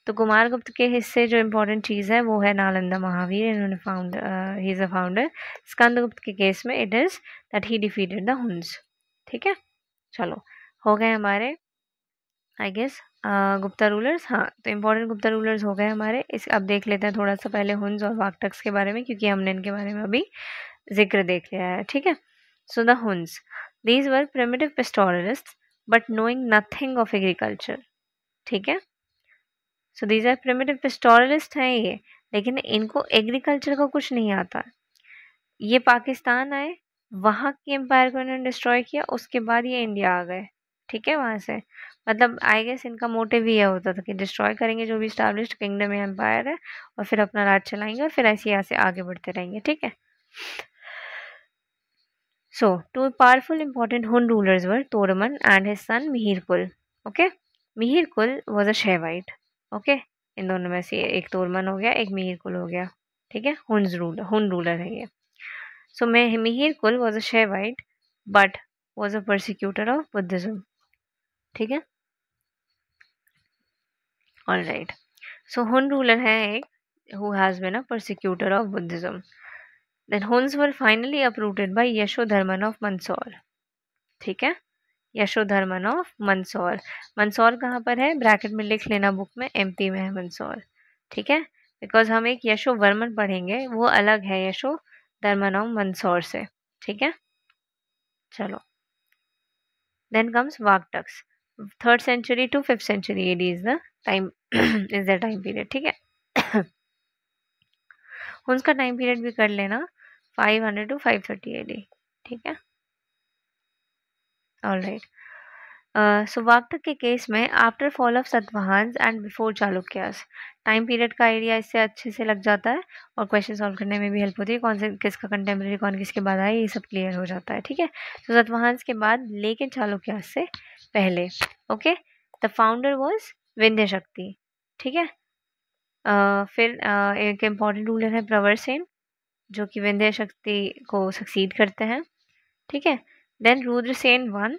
तो कुमारगुप्त के हिस्से जो इम्पोर्टेंट चीज़ है वो है नालंदा महावीर, इन्होंने he is a founder. Skandagupta के केस में it is that he defeated the Hund's, ठीक है। चलो हो गए हमारे आई गेस गुप्ता रूलर्स, हाँ तो इम्पोर्टेंट गुप्ता रूलर्स हो गए हमारे। इस अब देख लेते हैं थोड़ा सा पहले हुन्स और वाक्टक्स के बारे में, क्योंकि हमने इनके बारे में अभी जिक्र देख लिया है, ठीक है। So the Huns, these were primitive pastoralists but knowing nothing of agriculture, ठीक है। So these are primitive pastoralist हैं ये, लेकिन इनको एग्रीकल्चर का कुछ नहीं आता। ये पाकिस्तान आए, वहाँ की एम्पायर को इन्होंने डिस्ट्रॉय किया, उसके बाद ये इंडिया आ गए, ठीक है। वहाँ से मतलब आई गेस इनका मोटिव ही यह होता था कि डिस्ट्रॉय करेंगे जो भी स्टैब्लिश्ड किंगडम या एम्पायर है, और फिर अपना राज चलाएंगे, और फिर ऐसे यहाँ से आगे बढ़ते रहेंगे, ठीक है। So, two powerful important Hun rulers were Toraman and his son Mihirkul. Okay, Mihirkul was a Shaivite. Okay, इन दोनों में से एक तोरमन हो गया, एक मिहिरकुल हो गया, ठीक है। हुन रूलर है ये। सो Mihirakula was a Shaivite but was a persecutor of Buddhism, ठीक है। All right. So Hun ruler है एक who has been a persecutor of Buddhism. Then Huns were finally uprooted by Yashodharman of Mandsaur, ठीक है। Yashodharman of Mandsaur, Mandsaur कहाँ पर है, bracket में लिख लेना बुक में, एमपी में है मंदसौर, ठीक है। बिकॉज हम एक यशोवर्मन पढ़ेंगे, वो अलग है यशोधर्मन ऑफ मंदसौर से, ठीक है। चलो then comes Vakatakas, 3rd century to 5th century AD is the time is the time period, ठीक है। उनका टाइम पीरियड भी कर लेना, 500 to 530 AD, ठीक है। ऑल राइट, सो वाक्टक के केस में after fall of Satavahana and before Chalukyas, time period का आइडिया इससे अच्छे से लग जाता है, और क्वेश्चन सॉल्व करने में भी हेल्प होती है, कौन से किसका कंटेम्प्रेरी कौन किसके बाद आए, ये सब क्लियर हो जाता है, ठीक है। तो सतवाहन के बाद लेकिन चालुक्यास से पहले, okay, the founder was Vindhya शक्ति, ठीक है। फिर एक इम्पॉर्टेंट रूलर है प्रवरसेन, जो कि विंध्य शक्ति को सक्सीड करते हैं, ठीक है। Then Rudrasena 1,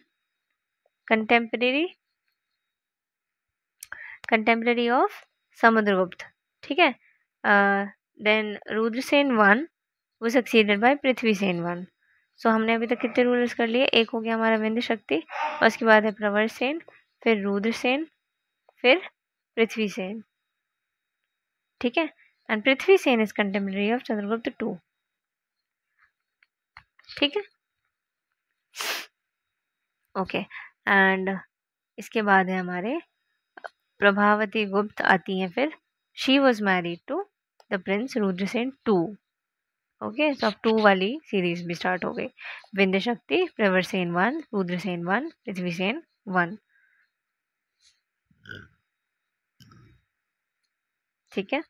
contemporary of Samudragupta, ठीक है। देन रुद्रसेन 1 वो सक्सीडेड बाय पृथ्वीसेन 1. सो हमने अभी तक कितने रूलर्स कर लिए? एक हो गया हमारा विंध्य शक्ति, और उसके बाद है प्रवरसेन, फिर रुद्रसेन, फिर पृथ्वीसेन. ठीक है. And Prithvisena is contemporary of Chandragupta 2. ठीक है. ओके. एंड इसके बाद है हमारे प्रभावती गुप्त आती हैं. फिर she was married to the prince Rudrasena 2. Okay. तो अब 2 वाली सीरीज भी स्टार्ट हो गई. विंध्य शक्ति, प्रवरसेन 1, रुद्रसेन 1, पृथ्वीसेन 1. ठीक है.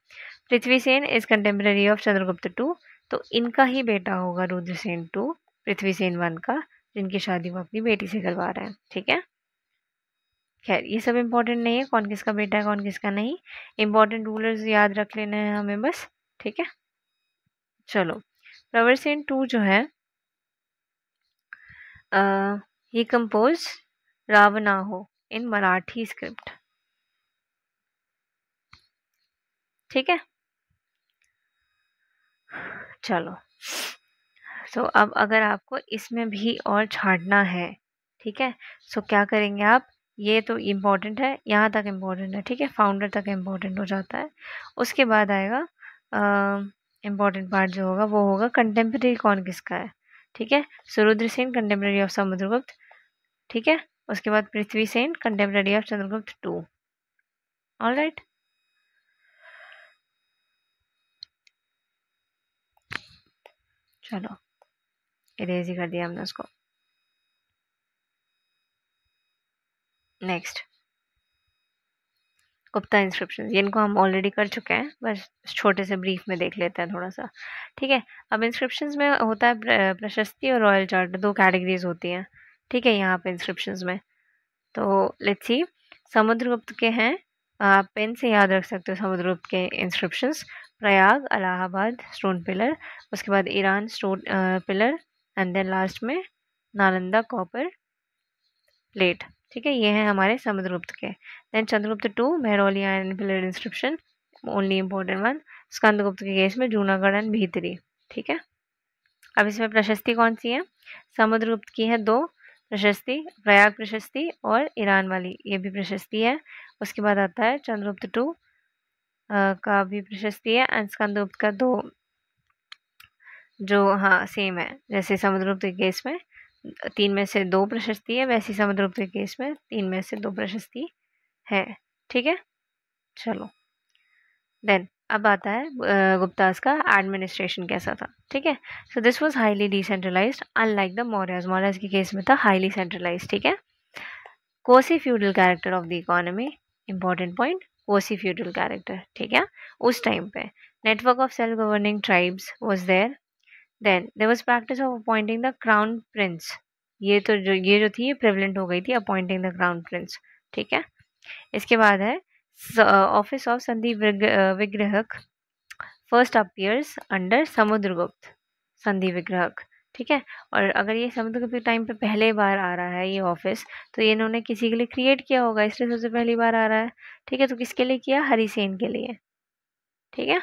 Prithvisen is contemporary of Chandragupta 2. तो इनका ही बेटा होगा रुद्रसेन 2 पृथ्वीसेन 1 का, जिनकी शादी वो अपनी बेटी से करवा रहे हैं. ठीक है. खैर ये सब इम्पोर्टेंट नहीं है, कौन किसका बेटा है कौन किसका नहीं. इम्पोर्टेंट रूलर्स याद रख लेने हैं हमें बस. ठीक है. चलो. प्रवरसेन 2 जो है ही कंपोज रावणाहो इन मराठी स्क्रिप्ट. ठीक है. चलो. तो अब अगर आपको इसमें भी और छांटना है, ठीक है, सो क्या करेंगे आप? ये तो इम्पोर्टेंट है, यहाँ तक इम्पोर्टेंट है. ठीक है. फाउंडर तक इम्पोर्टेंट हो जाता है. उसके बाद आएगा इम्पोर्टेंट पार्ट जो होगा वो होगा कंटेम्प्रेरी कौन किसका है. ठीक है. So Rudrasena contemporary of Samudragupta. ठीक है. उसके बाद Prithvisena contemporary of Chandragupta 2. All right. चलो इरेज ही कर दिया हमने उसको. Next Gupta inscription. इनको हम ऑलरेडी कर चुके हैं, बस छोटे से ब्रीफ में देख लेते हैं थोड़ा सा. ठीक है. अब इंस्क्रिप्शंस में होता है प्रशस्ति और रॉयल चार्ट, 2 कैटेगरीज होती हैं. ठीक है. यहाँ पे इंस्क्रिप्शंस में तो लेट्स सी. समुद्रगुप्त के हैं, आप पेन से याद रख सकते हो समुद्रगुप्त के inscriptions. Prayag, Allahabad stone pillar, उसके बाद Eran stone pillar, and then last में नालंदा कॉपर प्लेट. ठीक है. ये हैं हमारे समुद्रगुप्त के. Then Chandragupta 2 Mehrauli iron pillar inscription, only important one. Skandagupta के केस में जूनागढ़ एंड भीतरी. ठीक है. अब इसमें प्रशस्ति कौन सी है? समुद्रगुप्त की है 2 प्रशस्ति, प्रयाग प्रशस्ति और ईरान वाली, ये भी प्रशस्ति है. उसके बाद आता है चंद्रगुप्त 2 का भी प्रशस्ति है, एंड स्कंदगुप्त का 2 जो हाँ सेम है. जैसे समुद्रगुप्त के केस में 3 में से 2 प्रशस्ति है, वैसे समुद्रगुप्त के केस में 3 में से 2 प्रशस्ति है. ठीक है. चलो. देन अब आता है गुप्तास का एडमिनिस्ट्रेशन कैसा था. ठीक है. So this was highly decentralised unlike the Mauryas. Mauryas के केस में था हाईली सेंट्रलाइज्ड. ठीक है. Quasi feudal character of the economy. Important point, quasi feudal character. ठीक है. उस टाइम पे network of self governing tribes was there. Then there was practice of appointing the crown prince. ये जो थी ये प्रेवलेंट हो गई थी, अपॉइंटिंग द क्राउन प्रिंस. ठीक है. इसके बाद है ऑफिस ऑफ संधि विग्रहक फर्स्ट अपीयर्स अंडर समुद्रगुप्त. संधि विग्रहक. ठीक है. और अगर ये समुद्रगुप्त के टाइम पे पहले बार आ रहा है ये ऑफिस, तो ये इन्होंने किसी के लिए क्रिएट किया होगा, इसलिए सबसे पहली बार आ रहा है. ठीक है. तो किसके लिए किया? हरिसेन के लिए. ठीक है.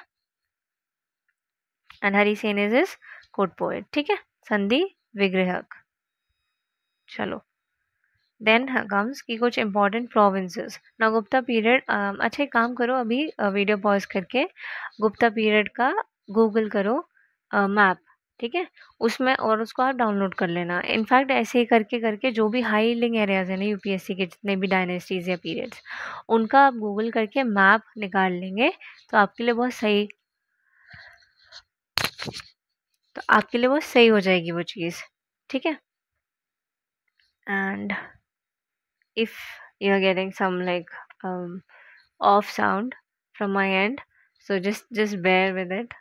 And Harisena is is court poet. ठीक है. संधि विग्रहक. चलो. देन कम्स की कुछ इंपॉर्टेंट प्रोविंसेस. ना गुप्ता पीरियड. अच्छा एक काम करो, अभी वीडियो पॉज करके गुप्ता पीरियड का गूगल करो मैप. ठीक है. उसमें और उसको आप डाउनलोड कर लेना. इनफैक्ट ऐसे ही करके करके जो भी हाई लिंग एरियाज है ना यूपीएससी के, जितने भी डायनेस्टीज या पीरियड्स, उनका आप गूगल करके मैप निकाल लेंगे तो आपके लिए बहुत सही, हो जाएगी वो चीज़. ठीक है. And if you're getting some like off sound from my end, so just bear with it.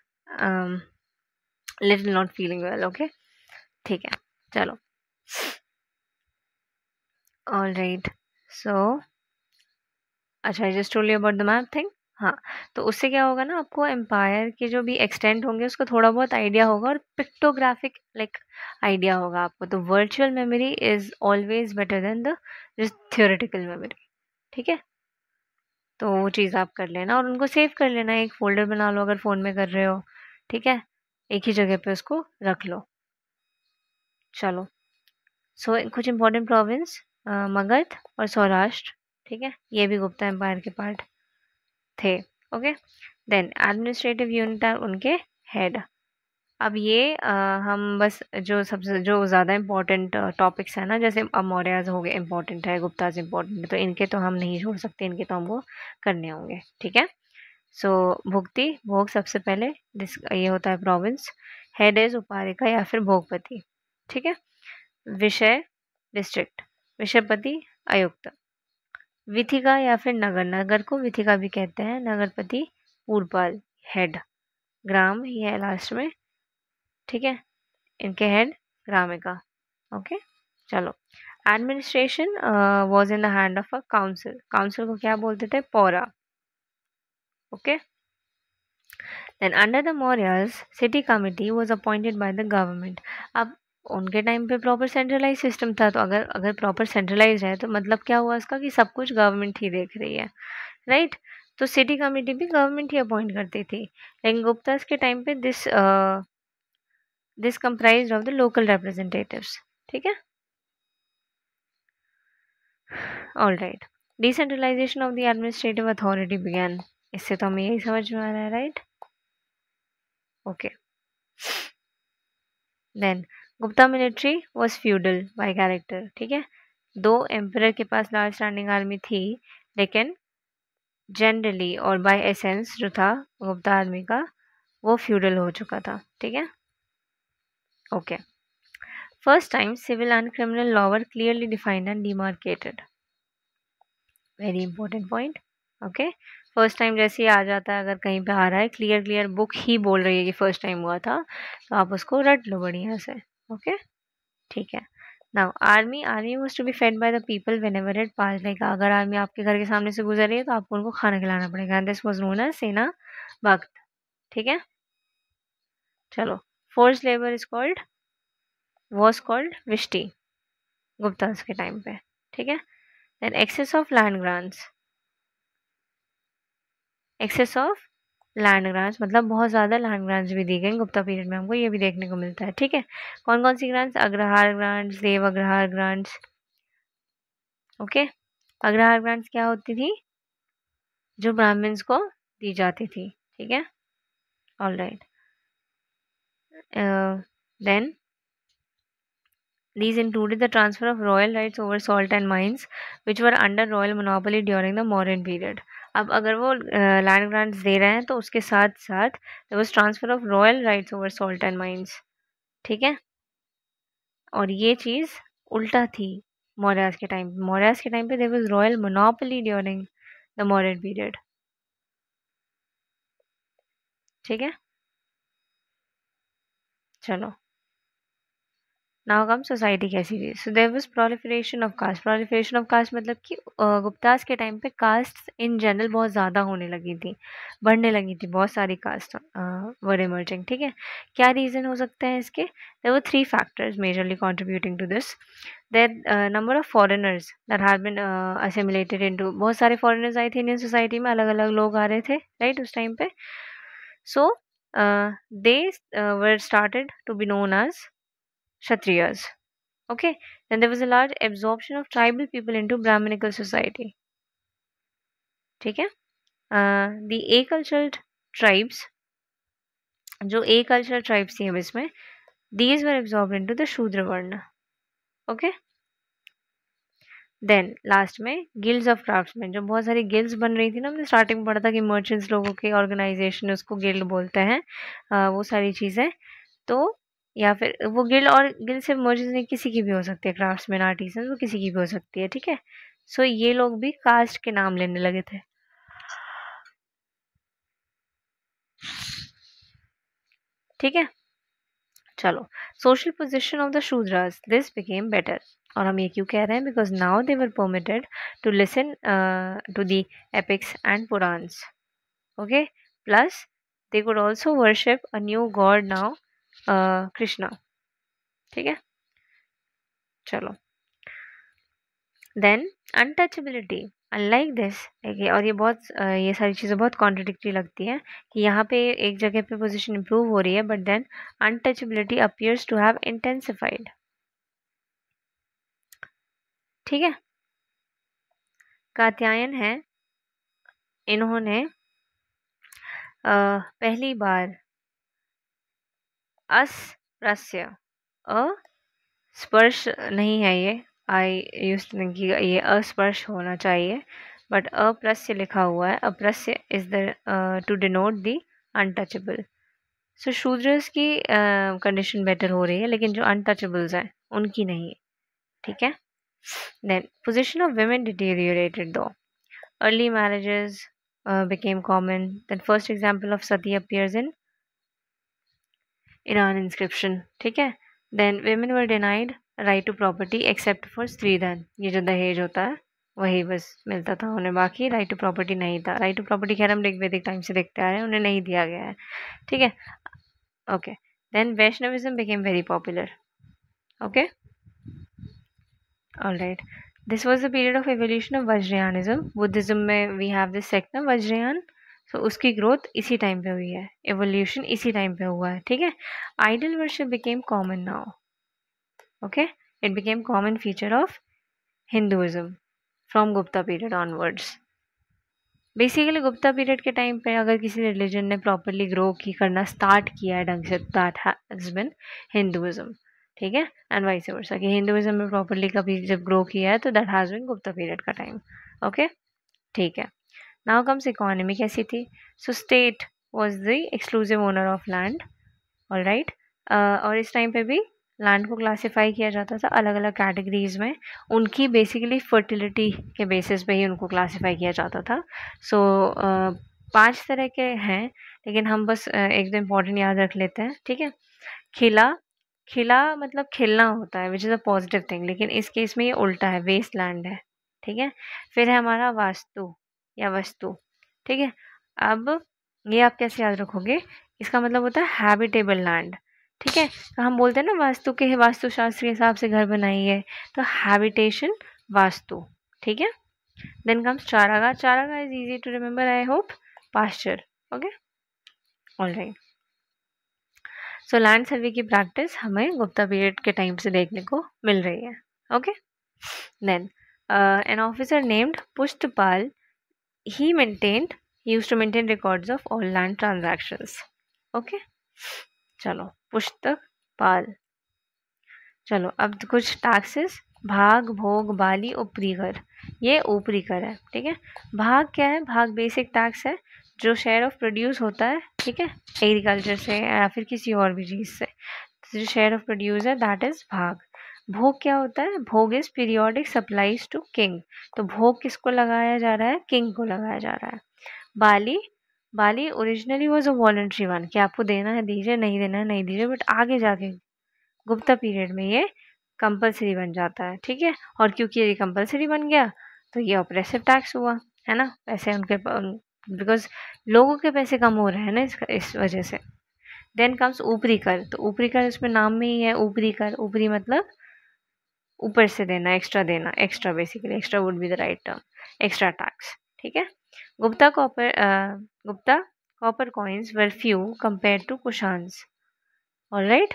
Little not feeling well. Okay. ठीक है. चलो. All right. So अच्छा, I just told you about the map thing. हाँ. तो उससे क्या होगा ना, आपको एम्पायर के जो भी एक्सटेंट होंगे उसको थोड़ा बहुत आइडिया होगा, और पिक्टोग्राफिक लाइक आइडिया होगा आपको. तो virtual memory is always better than the theoretical memory. ठीक है. तो वो चीज़ आप कर लेना और उनको सेव कर लेना, एक फ़ोल्डर बना लो अगर फ़ोन में कर रहे हो, ठीक है? एक ही जगह पे उसको रख लो। चलो, सो कुछ इम्पोर्टेंट प्रोविंस मगध और सौराष्ट्र, ठीक है? ये भी गुप्ता एम्पायर के पार्ट थे, okay? Then administrative unit are उनके हेड। अब ये हम बस जो ज़्यादा इम्पोर्टेंट टॉपिक्स हैं ना, जैसे अब मौर्याज़ हो गए इम्पोर्टेंट है, गुप्ताज़ इम्पोर्टेंट है, तो इनके तो हम नहीं छोड़ सकते, इनके तो हमको करने होंगे, ठीक है? सो भुक्ति भोग सबसे पहले ये होता है प्रोविंस, हेड इज उपारिका या फिर भोगपति, ठीक है? विषय डिस्ट्रिक्ट, विषयपति आयुक्त, विथिका या फिर नगर, नगर को विथिका भी कहते हैं, नगरपति पूर्वपाल हेड, ग्राम ये है लास्ट में, ठीक है? इनके हेड ग्रामिका, ओके? चलो, administration was in the hand of a council, council को क्या बोलते थे? पौरा, okay? Then under the Mauryas, city committee was appointed by the government. अब उनके टाइम पे प्रॉपर सेंट्रलाइज सिस्टम था, तो अगर अगर प्रॉपर सेंट्रलाइज है तो मतलब क्या हुआ इसका कि सब कुछ गवर्नमेंट ही देख रही है, राइट? तो सिटी कमेटी भी गवर्नमेंट ही अपॉइंट करती थी, लेकिन गुप्तास के टाइम पे this comprised of the local representatives, ठीक है? All right, decentralisation of the administrative authority began, इससे तो हमें यही समझ में आ रहा है, right? Okay, then Gupta military was feudal by character, ठीक है? दो एम्परर के पास लार्ज स्टैंडिंग आर्मी थी, लेकिन जनरली और बाय एसेंस जो था गुप्ता आर्मी का वो फ्यूडल हो चुका था, ठीक है? Okay, first time civil and criminal law were clearly defined and demarcated, very important point, okay? First time जैसे ही आ जाता है, अगर कहीं पे आ रहा है क्लियर क्लियर बुक ही बोल रही है कि फर्स्ट टाइम हुआ था, तो आप उसको रट लो बढ़िया से, ओके? ठीक है। Now army was to be fed by the people whenever it pass, like अगर आर्मी आपके घर के सामने से गुजर रही है तो आपको उनको खाना खिलाना पड़ेगा, दिस वाज नोन एज सेना भक्त, ठीक है? चलो, force labour is called was called Vishti Guptas के टाइम पे, ठीक है? Then excess of land grants, excess of land grants मतलब बहुत ज़्यादा लैंड ग्रांट्स भी दी गई गुप्ता पीरियड में, हमको ये भी देखने को मिलता है, ठीक है? कौन कौन सी ग्रांट्स? अग्रहार ग्रांट्स, देव agrahara grants, okay? Agrahara grants क्या होती थी? जो ब्राह्मण्स को दी जाती थी, ठीक है? All right, then these included the transfer of royal rights over salt and mines which were under royal monopoly during the Mauryan period. अब अगर वो लैंड ग्रांट्स दे रहे हैं तो उसके साथ साथ there was transfer of royal rights over salt and mines, ठीक है? और ये चीज़ उल्टा थी मौर्यास के टाइम पे, मौर्यास के टाइम पे there was royal monopoly during the Mauryan period, ठीक है? चलो, नाउ कम सोसाइटी कैसी थी? So there was proliferation of caste, proliferation of caste मतलब कि गुप्तास के टाइम पे कास्ट इन जनरल बहुत ज़्यादा होने लगी थी, बढ़ने लगी थी, बहुत सारी कास्ट वर इमर्जिंग, ठीक है? क्या रीज़न हो सकता है इसके? There were three factors majorly contributing to this, there number of foreigners that had been assimilated into, बहुत सारे फॉरेनर्स आए थे इंडियन सोसाइटी में, अलग अलग लोग आ रहे थे, राइट? उस टाइम पे so they were started to be known as Kshatriyas. Okay, then there was a large absorption of tribal people into Brahminical society. ठीक है? The A-cultured tribes, जो A-cultured tribes थी अब इसमें, these were absorbed into the Shudra Varna. Okay? Then last में guilds of craftsmen, जो बहुत सारी गिल्ड्स बन रही थी ना, हमने स्टार्टिंग में पढ़ा था कि मर्चेंट्स लोगों की ऑर्गेनाइजेशन उसको गिल्ड बोलते हैं, वो सारी चीज़ें, तो या फिर वो गिल्ड, और गिल्ड सिर्फ मर्चेंट्स नहीं किसी की भी हो सकती है, क्राफ्ट्समैन आर्टिसन वो किसी की भी हो सकती है, ठीक है? सो ये लोग भी कास्ट के नाम लेने लगे थे, ठीक है? चलो, social position of the Shudras, this became better, और हम ये क्यों कह रहे हैं? Because now they were permitted to listen to the epics and Puranas, okay, plus they could also worship a new god now, Krishna, ठीक है? चलो, then untouchability, अनलाइक दिस, और ये बहुत ये सारी चीज़ें बहुत कॉन्ट्रडिक्टरी लगती हैं कि यहाँ पे एक जगह पे पोजीशन इंप्रूव हो रही है but then untouchability appears to have intensified. ठीक है, कात्यायन है, इन्होंने पहली बार अस्पृश्य, अस्पर्श नहीं है ये, आई यूज थिंक कि ये अस्पर्श होना चाहिए बट अप्रस्य लिखा हुआ है। अप्रस्य is the to denote the untouchable. So Shudras की कंडीशन बेटर हो रही है लेकिन जो अनटचेबल्स हैं उनकी नहीं। ठीक है, then position of women deteriorated though. Early marriages became common. Then first example of sati appears in Iran inscription. ठीक है, then women were denied right to property except for स्त्रीधन, ये जो दहेज होता है वही बस मिलता था उन्हें, बाकी राइट टू प्रॉपर्टी नहीं था। राइट टू प्रॉपर्टी खैर हम ऋग्वेदिक टाइम से देखते आ रहे हैं, उन्हें नहीं दिया गया है। ठीक है, okay, then Vaishnavism became very popular. Okay, alright, this was the period of evolution of Vajrayanism. Buddhism में वी हैव दिस सेक्ट ना वज्रयान, सो उसकी ग्रोथ इसी टाइम पे हुई है, एवोल्यूशन इसी टाइम पे हुआ है। ठीक है, idol worship became common now. Okay, it became common feature of Hinduism from Gupta period onwards. Basically Gupta period के टाइम पे अगर किसी रिलीजन ने प्रॉपरली ग्रो की करना स्टार्ट किया है ढंग से, दैट हैज बीन हिंदुइज्म। ठीक है, एंड वाइस वर्सा कि हिंदुइज्म में प्रॉपरली कभी जब ग्रो किया है तो that has been Gupta period का टाइम। ओके, ठीक है, नाउ कम्स इकोनॉमी कैसी थी। So state was the exclusive owner of land. Alright, और इस टाइम पे भी लैंड को क्लासिफाई किया जाता था अलग अलग कैटेगरीज में, उनकी बेसिकली फर्टिलिटी के बेसिस पे ही उनको क्लासिफाई किया जाता था। सो 5 तरह के हैं लेकिन हम बस एक दो इम्पॉर्टेंट याद रख लेते हैं। ठीक है, खिला, खिला मतलब खिलना होता है which is a positive thing, लेकिन इस केस में ये उल्टा है, वेस्ट लैंड है। ठीक है, फिर है हमारा वास्तु या वस्तु। ठीक है, अब ये आप कैसे याद रखोगे, इसका मतलब होता है हैबिटेबल लैंड। ठीक है, तो हम बोलते हैं ना वास्तु के वास्तुशास्त्र के हिसाब से घर बनाइए, तो हैबिटेशन वास्तु। ठीक है, देन कम्स चारागाह। चारागाह is easy to remember, I hope, pasture. Okay, all right, so land survey की प्रैक्टिस हमें गुप्ता पीरियड के टाइम से देखने को मिल रही है। Okay, then an officer named Pustapala, he maintained, he used to maintain records of all land transactions. Okay, चलो पुस्तक पाल। चलो अब तो कुछ टैक्सेस, भाग, भोग, बाली, ऊपरी कर। ये ऊपरी कर है। ठीक है, भाग क्या है, भाग बेसिक टैक्स है जो शेयर ऑफ प्रोड्यूस होता है। ठीक है, एग्रीकल्चर से या फिर किसी और भी चीज़ से, तो जो शेयर ऑफ प्रोड्यूस है दैट इज भाग। भोग क्या होता है, bhoga is periodic supplies to king, तो भोग किसको लगाया जा रहा है, किंग को लगाया जा रहा है। Bali, Bali originally was a voluntary one, कि आपको देना है दीजिए, नहीं देना है नहीं दीजिए, बट आगे जाके गुप्ता पीरियड में ये कंपलसरी बन जाता है। ठीक है, और क्योंकि ये कंपलसरी बन गया तो ये ऑपरेसिव टैक्स हुआ, है ना, पैसे उनके, बिकॉज लोगों के पैसे कम हो रहे हैं ना इस वजह से। देन कम्स ऊपरी कर, तो ऊपरी कर इसमें नाम में ही है ऊपरी कर, ऊपरी मतलब ऊपर से देना, एक्स्ट्रा देना, extra, basically extra would be the right term, extra tax. ठीक है, Gupta copper, Gupta copper coins were few compare to Kushans. Alright,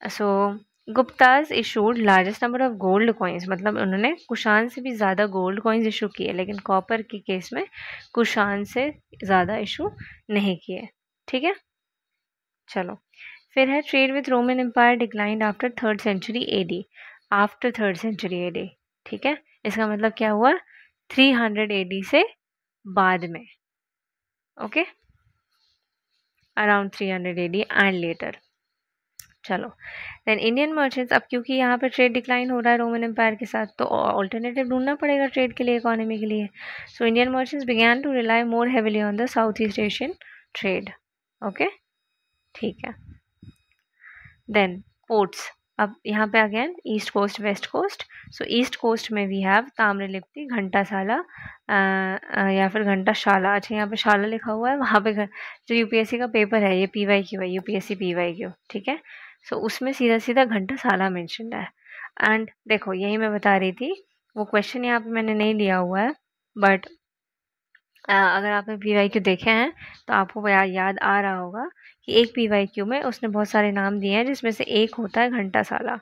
so Guptas issued largest number of gold coins, मतलब उन्होंने कुशान से भी ज़्यादा गोल्ड कॉइन्स इशू किए, लेकिन कॉपर के केस में कुशान से ज़्यादा इशू नहीं किए। ठीक है, चलो फिर है trade with Roman empire declined after 3rd century AD, after 3rd century AD। ठीक है, इसका मतलब क्या हुआ, 300 AD से बाद में। Okay, around 300 AD and later. चलो देन इंडियन मर्चेंट्स, अब क्योंकि यहाँ पे ट्रेड डिक्लाइन हो रहा है रोमन एम्पायर के साथ, तो ऑल्टरनेटिव ढूंढना पड़ेगा ट्रेड के लिए, इकोनॉमी के लिए। So Indian merchants began to rely more heavily on the south east Asian trade. Okay, ठीक है, देन पोर्ट्स, अब यहाँ पे again east coast west coast. So east coast में वी हैव ताम्रलिप्ति, घंटासाला या फिर घंटाशाला। अच्छा, यहाँ पे शाला लिखा हुआ है, वहाँ पे जो यूपीएससी का पेपर है ये PYQ है, यूपीएससी PYQ। ठीक है, सो उसमें सीधा सीधा घंटासाला मेंशन है। एंड देखो यही मैं बता रही थी, वो क्वेश्चन यहाँ पे मैंने नहीं लिया हुआ है, बट अगर आपने PYQ देखे हैं तो आपको याद आ रहा होगा कि एक PYQ में उसने बहुत सारे नाम दिए हैं, जिसमें से एक होता है घंटासाला,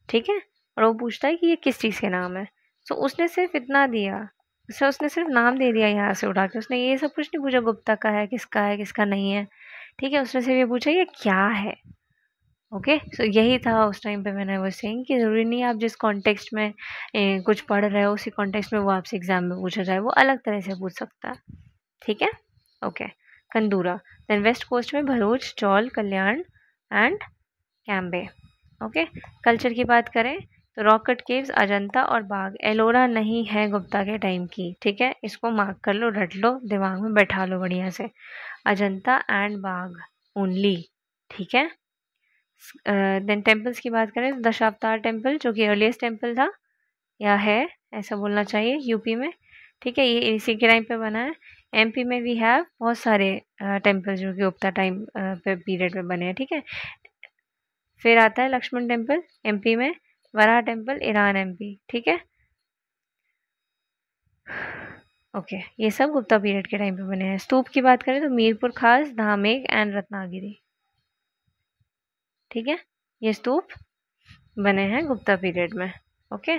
ठीक है। और वो पूछता है कि ये किस चीज़ के नाम है। तो उसने सिर्फ इतना दिया, उसने सिर्फ नाम दे दिया यहाँ से उठा के, उसने ये सब कुछ नहीं पूछा गुप्ता का है किसका नहीं है, ठीक है। उसने सिर्फ ये पूछा ये क्या है। ओके, सो यही था उस टाइम पे मैंने वो सेइंग कि ज़रूरी नहीं है आप जिस कॉन्टेक्स्ट में कुछ पढ़ रहे हो उसी कॉन्टेक्स्ट में वो आपसे एग्जाम में पूछा जाए, वो अलग तरह से पूछ सकता है, ठीक है। ओके, कंदूरा। देन वेस्ट कोस्ट में भरूच, चौल, कल्याण एंड कैम्बे। ओके, कल्चर की बात करें तो रॉक कट केव्स, अजंता और बाग। एलोरा नहीं है गुप्ता के टाइम की, ठीक है, इसको मार्क कर लो, रट लो, दिमाग में बैठा लो बढ़िया से। अजंता एंड बाग ओनली, ठीक है। देन टेम्पल्स की बात करें तो दशावतार टेम्पल जो कि अर्लीस्ट टेम्पल था या है, ऐसा बोलना चाहिए, यूपी में, ठीक है, ये इसी के टाइम पे बना है। MP में भी है बहुत सारे टेम्पल जो कि गुप्ता टाइम पे पीरियड में बने हैं, ठीक है। फिर आता है लक्ष्मण टेम्पल MP में, वराह टेम्पल ईरान MP, ठीक है। ओके, ये सब गुप्ता पीरियड के टाइम पे बने हैं। स्तूप की बात करें तो मीरपुर खास, धामेक एंड रत्नागिरी, ठीक है, ये स्तूप बने हैं गुप्ता पीरियड में। ओके,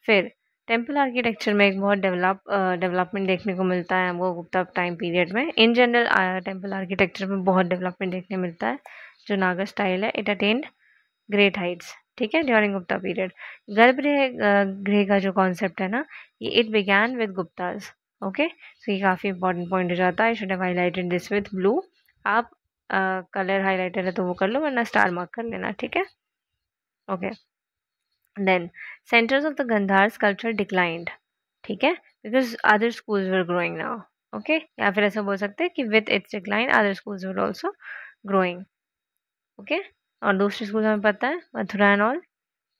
फिर टेम्पल आर्किटेक्चर में एक बहुत डेवलपमेंट देखने को मिलता है हमको गुप्ता टाइम पीरियड में। इन जनरल टेम्पल आर्किटेक्चर में बहुत डेवलपमेंट देखने मिलता है। जो नागर स्टाइल है, इट अटेन्ड ग्रेट हाइट्स, ठीक है, ड्यूरिंग गुप्ता पीरियड। गर्भगृह गृह का जो कॉन्सेप्ट है ना, ये it began with Guptas. Okay, so ये काफ़ी इंपॉर्टेंट पॉइंट हो जाता है। I should have highlighted this with blue. आप कलर हाईलाइटर है तो वो कर लो, वरना स्टार मार्क कर लेना, ठीक है। Okay, then centres of the Gandhara sculpture declined, ठीक है, because other schools were growing now. Okay, या फिर ऐसा बोल सकते हैं कि with its decline other schools were also growing. Okay, और दूसरे स्कूल हमें पता है मथुरा एंड ऑल,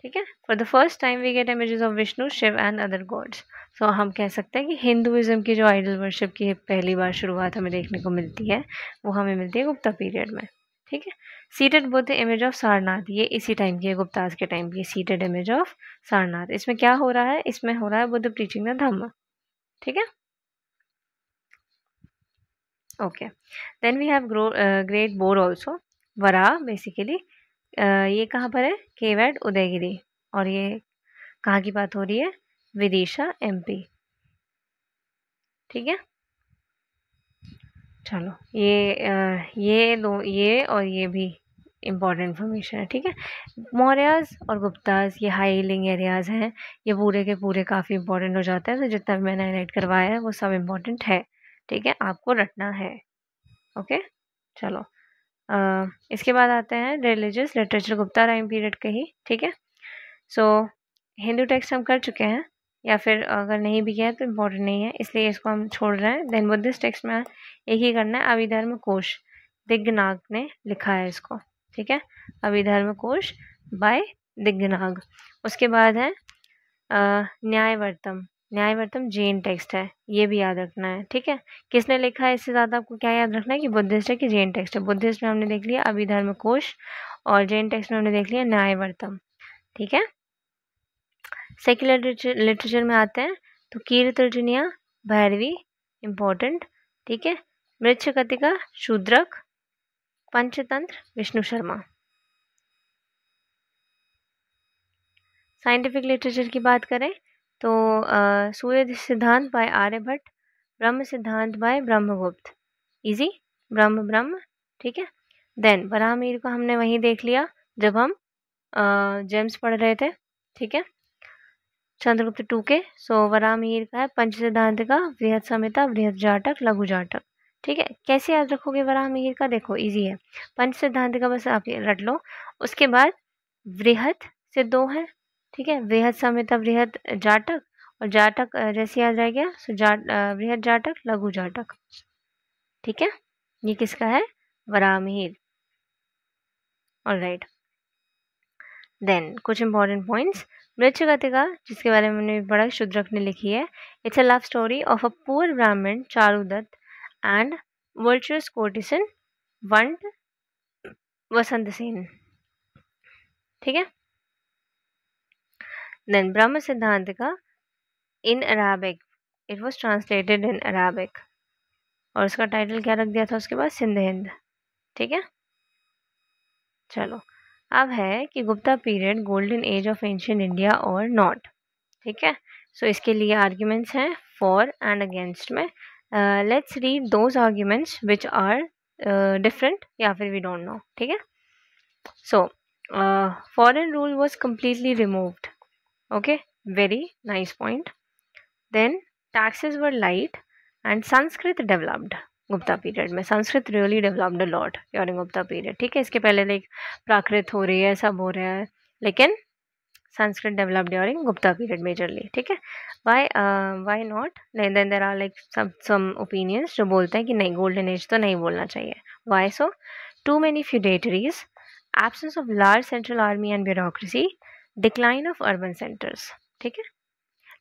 ठीक है। For the first time we get images of Vishnu, Shiva and other gods. So हम कह सकते हैं कि हिंदुइज्म की जो आइडल वर्शिप की पहली बार शुरुआत हमें देखने को मिलती है वो हमें मिलती है गुप्ता पीरियड में, ठीक है। Seated Buddha image of Sarnath, ये इसी टाइम की है, गुप्ताज के टाइम की सीटेड इमेज ऑफ सारनाथ। इसमें क्या हो रहा है, इसमें हो रहा है बुद्ध प्रीचिंग द धम्म, ठीक है। Okay, then we have great boar also, Varaha basically. ये कहाँ पर है, केवट उदयगिरी, और ये कहाँ की बात हो रही है, विदिशा MP, ठीक है। चलो, ये और ये भी इम्पॉर्टेंट इन्फॉर्मेशन है, ठीक है। मौर्याज और गुप्ताज ये हाई हिलिंग एरियाज हैं, ये पूरे के पूरे काफ़ी इंपॉर्टेंट हो जाते हैं। तो जितना भी मैंने हाईलाइट करवाया है वो सब इम्पॉर्टेंट है, ठीक है, आपको रटना है। ओके, चलो, इसके बाद आते हैं religious literature Gupta time period के ही, ठीक है। सो हिंदू टेक्स्ट हम कर चुके हैं, या फिर अगर नहीं भी किया है तो इम्पोर्टेंट नहीं है, इसलिए इसको हम छोड़ रहे हैं। देन बुद्धिस्ट टेक्स्ट में एक ही करना है, अभिधर्म कोश, दिग्नाग ने लिखा है इसको, ठीक है, अभिधर्म कोश बाय दिग्नाग। उसके बाद है न्यायवर्तम। न्यायवर्तम जैन टेक्स्ट है, ये भी याद रखना है, ठीक है। किसने लिखा है इससे ज़्यादा आपको क्या याद रखना है कि बुद्धिस्ट है कि जैन टेक्स्ट है। बुद्धिस्ट में हमने देख लिया अभिधर्म कोश, और जैन टेक्स्ट में हमने देख लिया न्यायवर्तम, ठीक है। सेक्युलर लिटरेचर में आते हैं तो कीर्तर्जनिया, भैरवी इम्पोर्टेंट, ठीक है, मृच्छकटिका, शूद्रक, पंचतंत्र, विष्णु शर्मा। साइंटिफिक लिटरेचर की बात करें तो सूर्य सिद्धांत बाय आर्यभट्ट, ब्रह्म सिद्धांत बाय ब्रह्मगुप्त, इजी, ब्रह्म, ठीक है। देन वराहमिहिर को हमने वहीं देख लिया जब हम जेम्स पढ़ रहे थे, ठीक है, चंद्रगुप्त टूके। सो वराहमिहिर का है पंच सिद्धांत का, बृहद संहिता, बृहद जाटक, लघु जाटक, ठीक है। कैसे याद रखोगे वराहमिहिर का, देखो इजी है, पंच सिद्धांत का बस आप रट लो। उसके बाद बृहद से दो है, ठीक है, बृहद संहिता, बृहद जाटक, और जाटक जैसे याद रह गया, सो बृहद जाटक, लघु जाटक, ठीक है। ये किसका है, वराहमिहिर, ऑलराइट। देन कुछ इंपॉर्टेंट पॉइंट्स, मृच्छकटिका जिसके बारे में हमने पढ़ा, शूद्रक ने लिखी है। It's a love story of a poor Brahmin Charudatta and virtuous courtesan want Vasantsena, ठीक है। देन ब्रह्म सिद्धांत का in Arabic, it was translated in Arabic, और उसका टाइटल क्या रख दिया था उसके बाद, सिंध हिंद। ठीक है, चलो अब है कि Gupta period golden age of ancient India और नॉट। ठीक है, सो इसके लिए आर्ग्यूमेंट्स हैं फॉर एंड अगेंस्ट में। Let's read those arguments which are different या फिर वी डोंट नो। ठीक है, so foreign rule was completely removed. Okay, very nice point. Then taxes were light and Sanskrit developed Gupta period में। Sanskrit really developed a lot during Gupta period. ठीक है, इसके पहले like प्राकृत हो रही है, सब हो रहा है, लेकिन Sanskrit developed during Gupta period majorly. ठीक है, why not, then there are like some opinions जो बोलते हैं कि नहीं, गोल्डन एज तो नहीं बोलना चाहिए। Why so? Too many feudatories, absence of large central army and bureaucracy, decline of urban centres. ठीक है,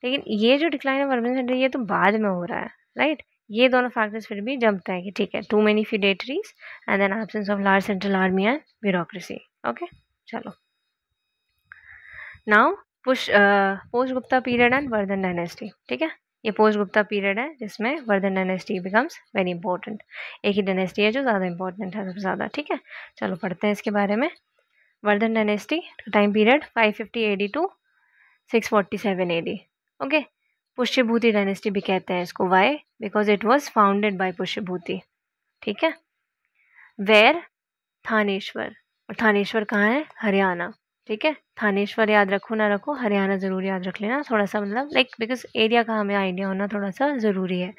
लेकिन ये जो डिक्लाइन ऑफ अर्बन सेंटर ये तो बाद में हो रहा है, राइट? ये दोनों फैक्टर्स फिर भी जमते हैं कि ठीक है, too many feudatories and then absence of large central army and bureaucracy. Okay, चलो now post Gupta period and Vardhan dynasty. ठीक है, ये पोस्ट गुप्ता पीरियड है जिसमें Vardhan dynasty becomes very important. एक ही डायनेस्टी है जो ज़्यादा इंपॉर्टेंट है, सबसे ज़्यादा। ठीक है, चलो पढ़ते हैं इसके बारे में। Vardhana dynasty time period 550 AD to 647 AD। Okay, Pushyabhuti dynasty भी कहते हैं इसको। Why? Because it was founded by Pushyabhuti. ठीक है, वेर थानेश्वर, और थानेश्वर कहाँ है? हरियाणा। ठीक है, थानेश्वर याद रखो ना रखो, हरियाणा ज़रूर याद रख लेना, थोड़ा सा मतलब लाइक बिकॉज एरिया का हमें आइडिया होना थोड़ा सा ज़रूरी है।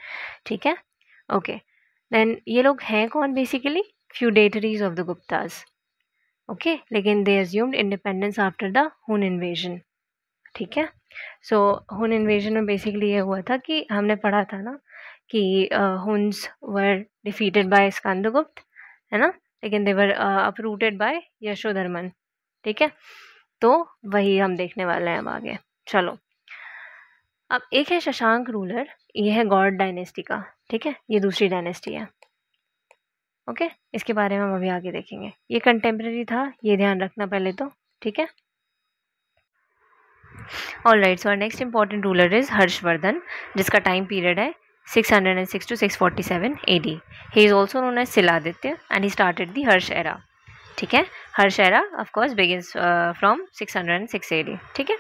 ठीक है, ओके, देन ये लोग हैं कौन? Basically feudatories of the Guptas. Okay, लेकिन they assumed independence after the Hun invasion. ठीक है, सो हुन इन्वेजन में बेसिकली ये हुआ था कि हमने पढ़ा था ना कि Hund's were defeated by Skandagupta, है ना, लेकिन दे वर अपरूटेड बाय यशोधर्मन। ठीक है, तो वही हम देखने वाले हैं अब आगे। चलो, अब एक है शशांक रूलर, ये है गौड़ डायनेस्टी का। ठीक है, ये दूसरी डायनेस्टी है। ओके, इसके बारे में हम अभी आगे देखेंगे। ये कंटेम्प्रेरी था, ये ध्यान रखना पहले तो। ठीक है, all right, so our next important ruler is Harshavardhana, जिसका टाइम पीरियड है 606 to 647 AD. He is also known as Shiladitya and he started the Harsh era. ठीक है, Harsha era of course begins from 606 AD. ठीक है,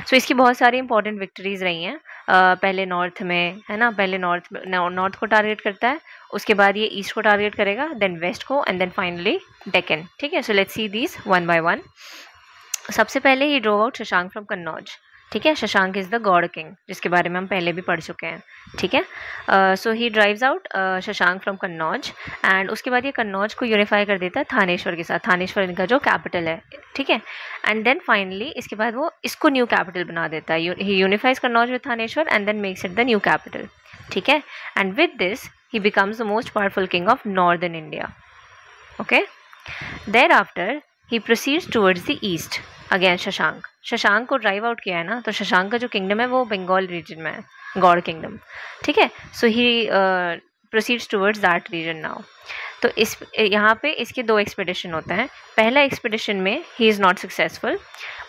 सो इसकी बहुत सारी इंपॉर्टेंट विक्ट्रीज रही हैं। पहले नॉर्थ में, है ना, पहले नॉर्थ को टारगेट करता है, उसके बाद ये ईस्ट को टारगेट करेगा, देन वेस्ट को, एंड देन फाइनली डेक्कन। ठीक है, so let's see these one by one. सबसे पहले he drove out Shashank from Kannauj. ठीक है, Shashank is the Gaud king, जिसके बारे में हम पहले भी पढ़ चुके हैं। ठीक है, so he drives out Shashank from Kannauj, and उसके बाद ये कन्नौज को यूनिफाई कर देता है थानेश्वर के साथ। थानेश्वर इनका जो कैपिटल है। ठीक है, एंड देन फाइनली इसके बाद वो इसको न्यू कैपिटल बना देता है। He unifies Kannauj with Thaneshwar and then makes it the new capital. ठीक है, and with this he becomes the most powerful king of northern India. Okay, thereafter he proceeds towards the east. Again Shashank को drive out किया है ना, तो शशांक का जो kingdom है वो बंगाल रीजन में है, गौड़ किंगडम। ठीक है, so he proceeds towards that region now. तो इस यहाँ पे इसके दो एक्सपेडिशन होते हैं। पहला एक्सपेडिशन में ही इज़ नॉट सक्सेसफुल,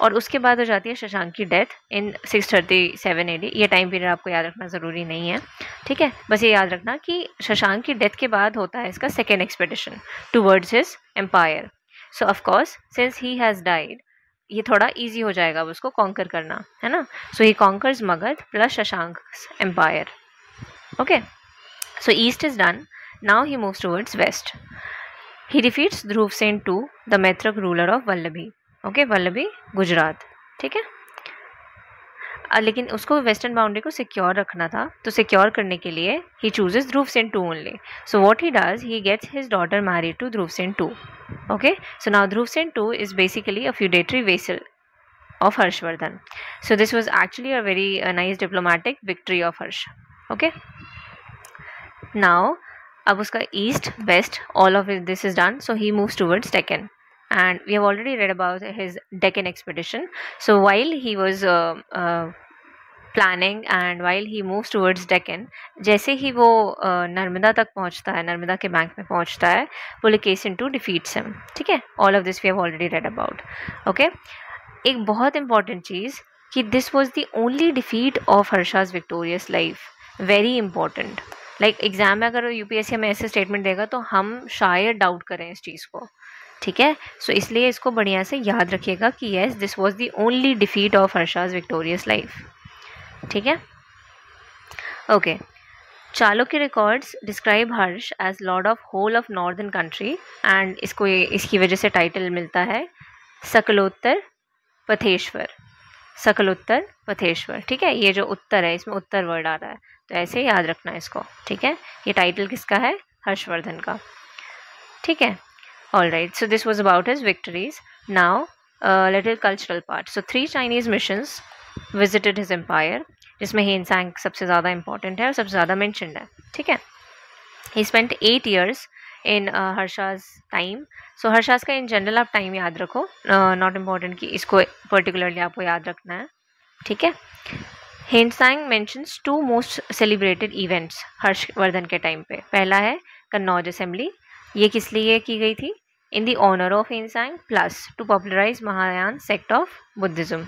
और उसके बाद हो जाती है शशांक की डेथ इन 637 AD। ये टाइम पीरियड आपको याद रखना ज़रूरी नहीं है। ठीक है, बस ये याद रखना कि शशांक की डेथ के बाद होता है इसका second expedition towards his empire. So of course since he has died, ये थोड़ा इजी हो जाएगा अब उसको कॉन्कर करना, है ना। So he conquers Magadha plus Shashank empire. Okay, so east is done, now he moves towards west. He defeats Dhruvasena two, the Maitraka ruler of Vallabhi. Okay, Vallabhi Gujarat. ठीक है, लेकिन उसको वेस्टर्न बाउंड्री को सिक्योर रखना था, तो सिक्योर करने के लिए ही chooses Dhruvasena two only. So what he does, he gets his daughter married to Dhruvasena two. Okay, so now Dhruvsen II is basically a feudatory vassal of Harshvardhan. So this was actually a very nice diplomatic victory of Harsh. Okay, now अब उसका east west all of this is done, so he moves towards Deccan, and we have already read about his Deccan expedition. So while he was planning and while he moves towards Deccan, जैसे ही वो नर्मदा तक पहुंचता है, नर्मदा के bank में पहुंचता है, Pulakeshin to defeats him. ठीक है, all of this we have already read about. Okay, एक बहुत इंपॉर्टेंट चीज़ कि this was the only defeat of Harsha's victorious life. Very important. Like exam में अगर यूपीएससी हमें ऐसे स्टेटमेंट देगा तो हम शायद डाउट करें इस चीज़ को, ठीक है। सो इसलिए इसको बढ़िया से याद रखिएगा कि yes this was the only defeat of Harsha's victorious life, ठीक है। Okay, Chalukya records describe Harsha as lord of whole of northern country and इसको इसकी वजह से टाइटल मिलता है सकलोत्तर पथेश्वर, सकलोत्तर पथेश्वर, ठीक है। ये जो उत्तर है इसमें उत्तर वर्ड आ रहा है, तो ऐसे याद रखना है इसको, ठीक है। ये टाइटल किसका है? हर्षवर्धन का, ठीक है। All right, so this was about his victories. Now little cultural part. So 3 Chinese missions visited his empire, जिसमें हिनसैंग सबसे ज़्यादा इंपॉर्टेंट है और सबसे ज़्यादा मैंशनड है, ठीक है। He spent 8 years in Harsha's time. So Harsha's का इन जनरल आप टाइम याद रखो, नॉट इम्पॉर्टेंट कि इसको पर्टिकुलरली आपको याद रखना है, ठीक है। Hiuen Tsang mentions 2 most celebrated events Harshavardhan के टाइम पे। पहला है कन्नौज असेंबली, ये किस लिए की गई थी? In the honour of Hiuen Tsang plus to popularise Mahayana sect of Buddhism,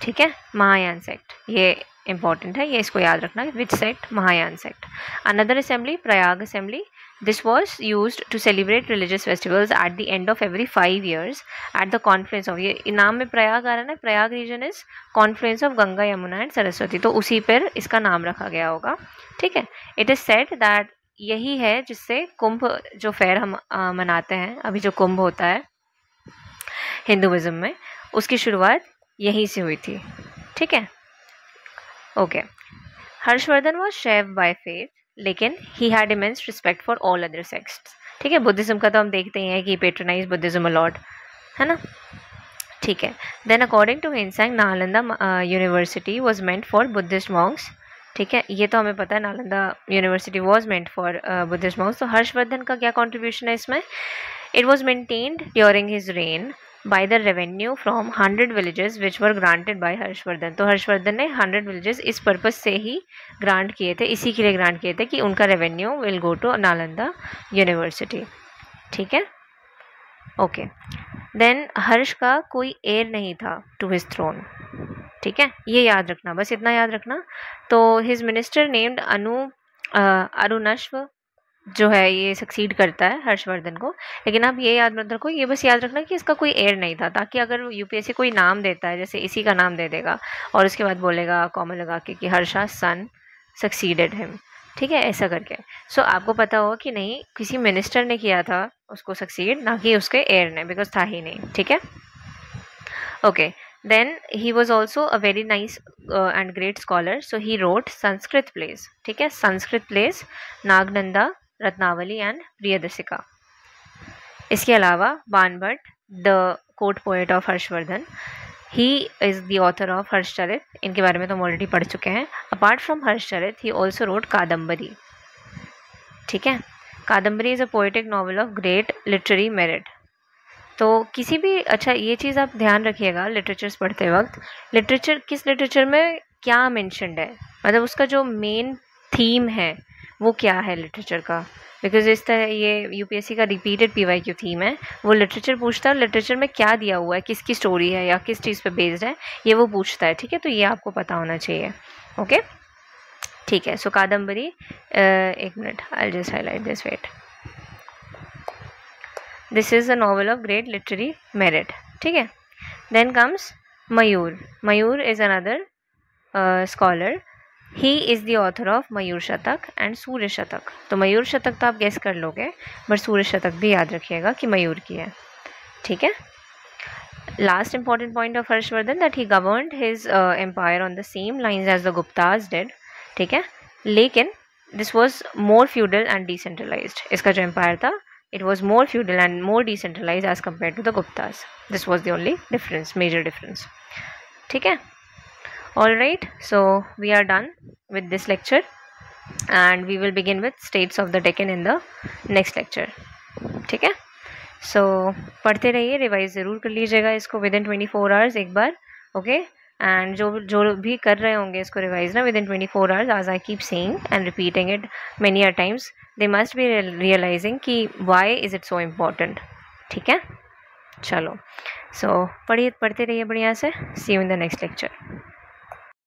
ठीक है। महायान सेक्ट ये इंपॉर्टेंट है, ये इसको याद रखना है, which sect? Mahayana sect. Another assembly Prayag assembly, this was use to celebrate religious festivals at the end of every 5 years at the confluence of, ये नाम में प्रयाग आ रहा है ना, Prayag region is confluence of Ganga Yamuna and Saraswati, तो उसी पर इसका नाम रखा गया होगा, ठीक है। इट इज सेड दैट यही है जिससे कुंभ जो फेयर हम मनाते हैं, अभी जो कुंभ होता है हिंदुइज्म में, उसकी शुरुआत यहीं से हुई थी, ठीक है। ओके, हर्षवर्धन वॉज शैव बाय फेथ, लेकिन he had immense respect for all other sects, ठीक है। बुद्धिज्म का तो हम देखते ही हैं कि पेट्रोनाइज बुद्धिज्म अलॉट, है ना, ठीक है। Then according to Hiuen Tsang Nalanda university was meant for Buddhist monks, ठीक है। ये तो हमें पता है Nalanda university was meant for Buddhist monks. तो हर्षवर्धन का क्या कॉन्ट्रीब्यूशन है इसमें? It was maintained during his reign by the revenue from 100 villages which were granted by Harshvardhan. तो हर्षवर्धन ने 100 villages इस पर्पज से ही ग्रांट किए थे, इसी के लिए ग्रांट किए थे कि उनका revenue will go to Nalanda university, ठीक है। ओके, देन हर्ष का कोई एयर नहीं था टू हिज थ्रोन, ठीक है, ये याद रखना, बस इतना याद रखना। तो हिज मिनिस्टर नेम्ड अरुणश्व जो है ये सक्सीड करता है हर्षवर्धन को, लेकिन आप ये याद मत रखो, ये बस याद रखना कि इसका कोई एयर नहीं था, ताकि अगर यूपीएससी कोई नाम देता है, जैसे इसी का नाम दे देगा और उसके बाद बोलेगा कॉमा लगा के कि हर्षा सन सक्सीडेड हिम, ठीक है, ऐसा करके। सो आपको पता होगा कि नहीं, किसी मिनिस्टर ने किया था उसको सक्सीड, ना कि उसके एयर ने, बिकॉज था ही नहीं, ठीक है। Okay, then he was also a very nice and great scholar, so he wrote Sanskrit plays, ठीक है, संस्कृत प्लेस नागनंदा, रत्नावली एंड प्रियदर्शिका। इसके अलावा Banabhatta, the court poet of Harshavardhana, he is the author of Harshacharita, इनके बारे में तो हम ऑलरेडी पढ़ चुके हैं। Apart from Harshacharita he also wrote Kadambari, ठीक है। Kadambari is a poetic novel of great literary merit. तो किसी भी, अच्छा ये चीज़ आप ध्यान रखिएगा लिटरेचर्स पढ़ते वक्त, लिटरेचर किस लिटरेचर में क्या मेंशन्ड है, मतलब उसका जो मेन थीम है वो क्या है लिटरेचर का, बिकॉज इस तरह ये यूपीएससी का रिपीटेड पीवाईक्यू थीम है, वो लिटरेचर पूछता है, लिटरेचर में क्या दिया हुआ है, किसकी स्टोरी है या किस चीज़ पे बेस्ड है, ये वो पूछता है, ठीक है। तो ये आपको पता होना चाहिए, ओके, ठीक है। सो कादम्बरी, एक minute, I just highlight this, wait, this is a novel of great literary merit, ठीक है। Then comes Mayur, Mayur is another scholar, he is the author of Mayur Shatak and सूर्य शतक। तो मयूर शतक तो आप गेस कर लोगे, बट सूर्य शतक भी याद रखिएगा कि मयूर की है, ठीक है। Last important point of Harshavardhana, that he governed his empire on the same lines as the Guptas did, ठीक है, लेकिन this was more feudal and decentralised. इसका जो एम्पायर था it was more feudal and more decentralized as compared to the Guptas. This was the only difference, major difference, ठीक है। Alright, so we are done with this lecture and we will begin with states of the Deccan in the next lecture, ठीक है। So पढ़ते रहिए, revise ज़रूर कर लीजिएगा इसको within 24 hours एक बार, ओके। एंड जो भी कर रहे होंगे इसको रिवाइज ना within 24 hours, as I keep saying and repeating it many a times, they must be realizing कि why is it so important, ठीक है। चलो, so पढ़ते रहिए बढ़िया से, see you in the next lecture.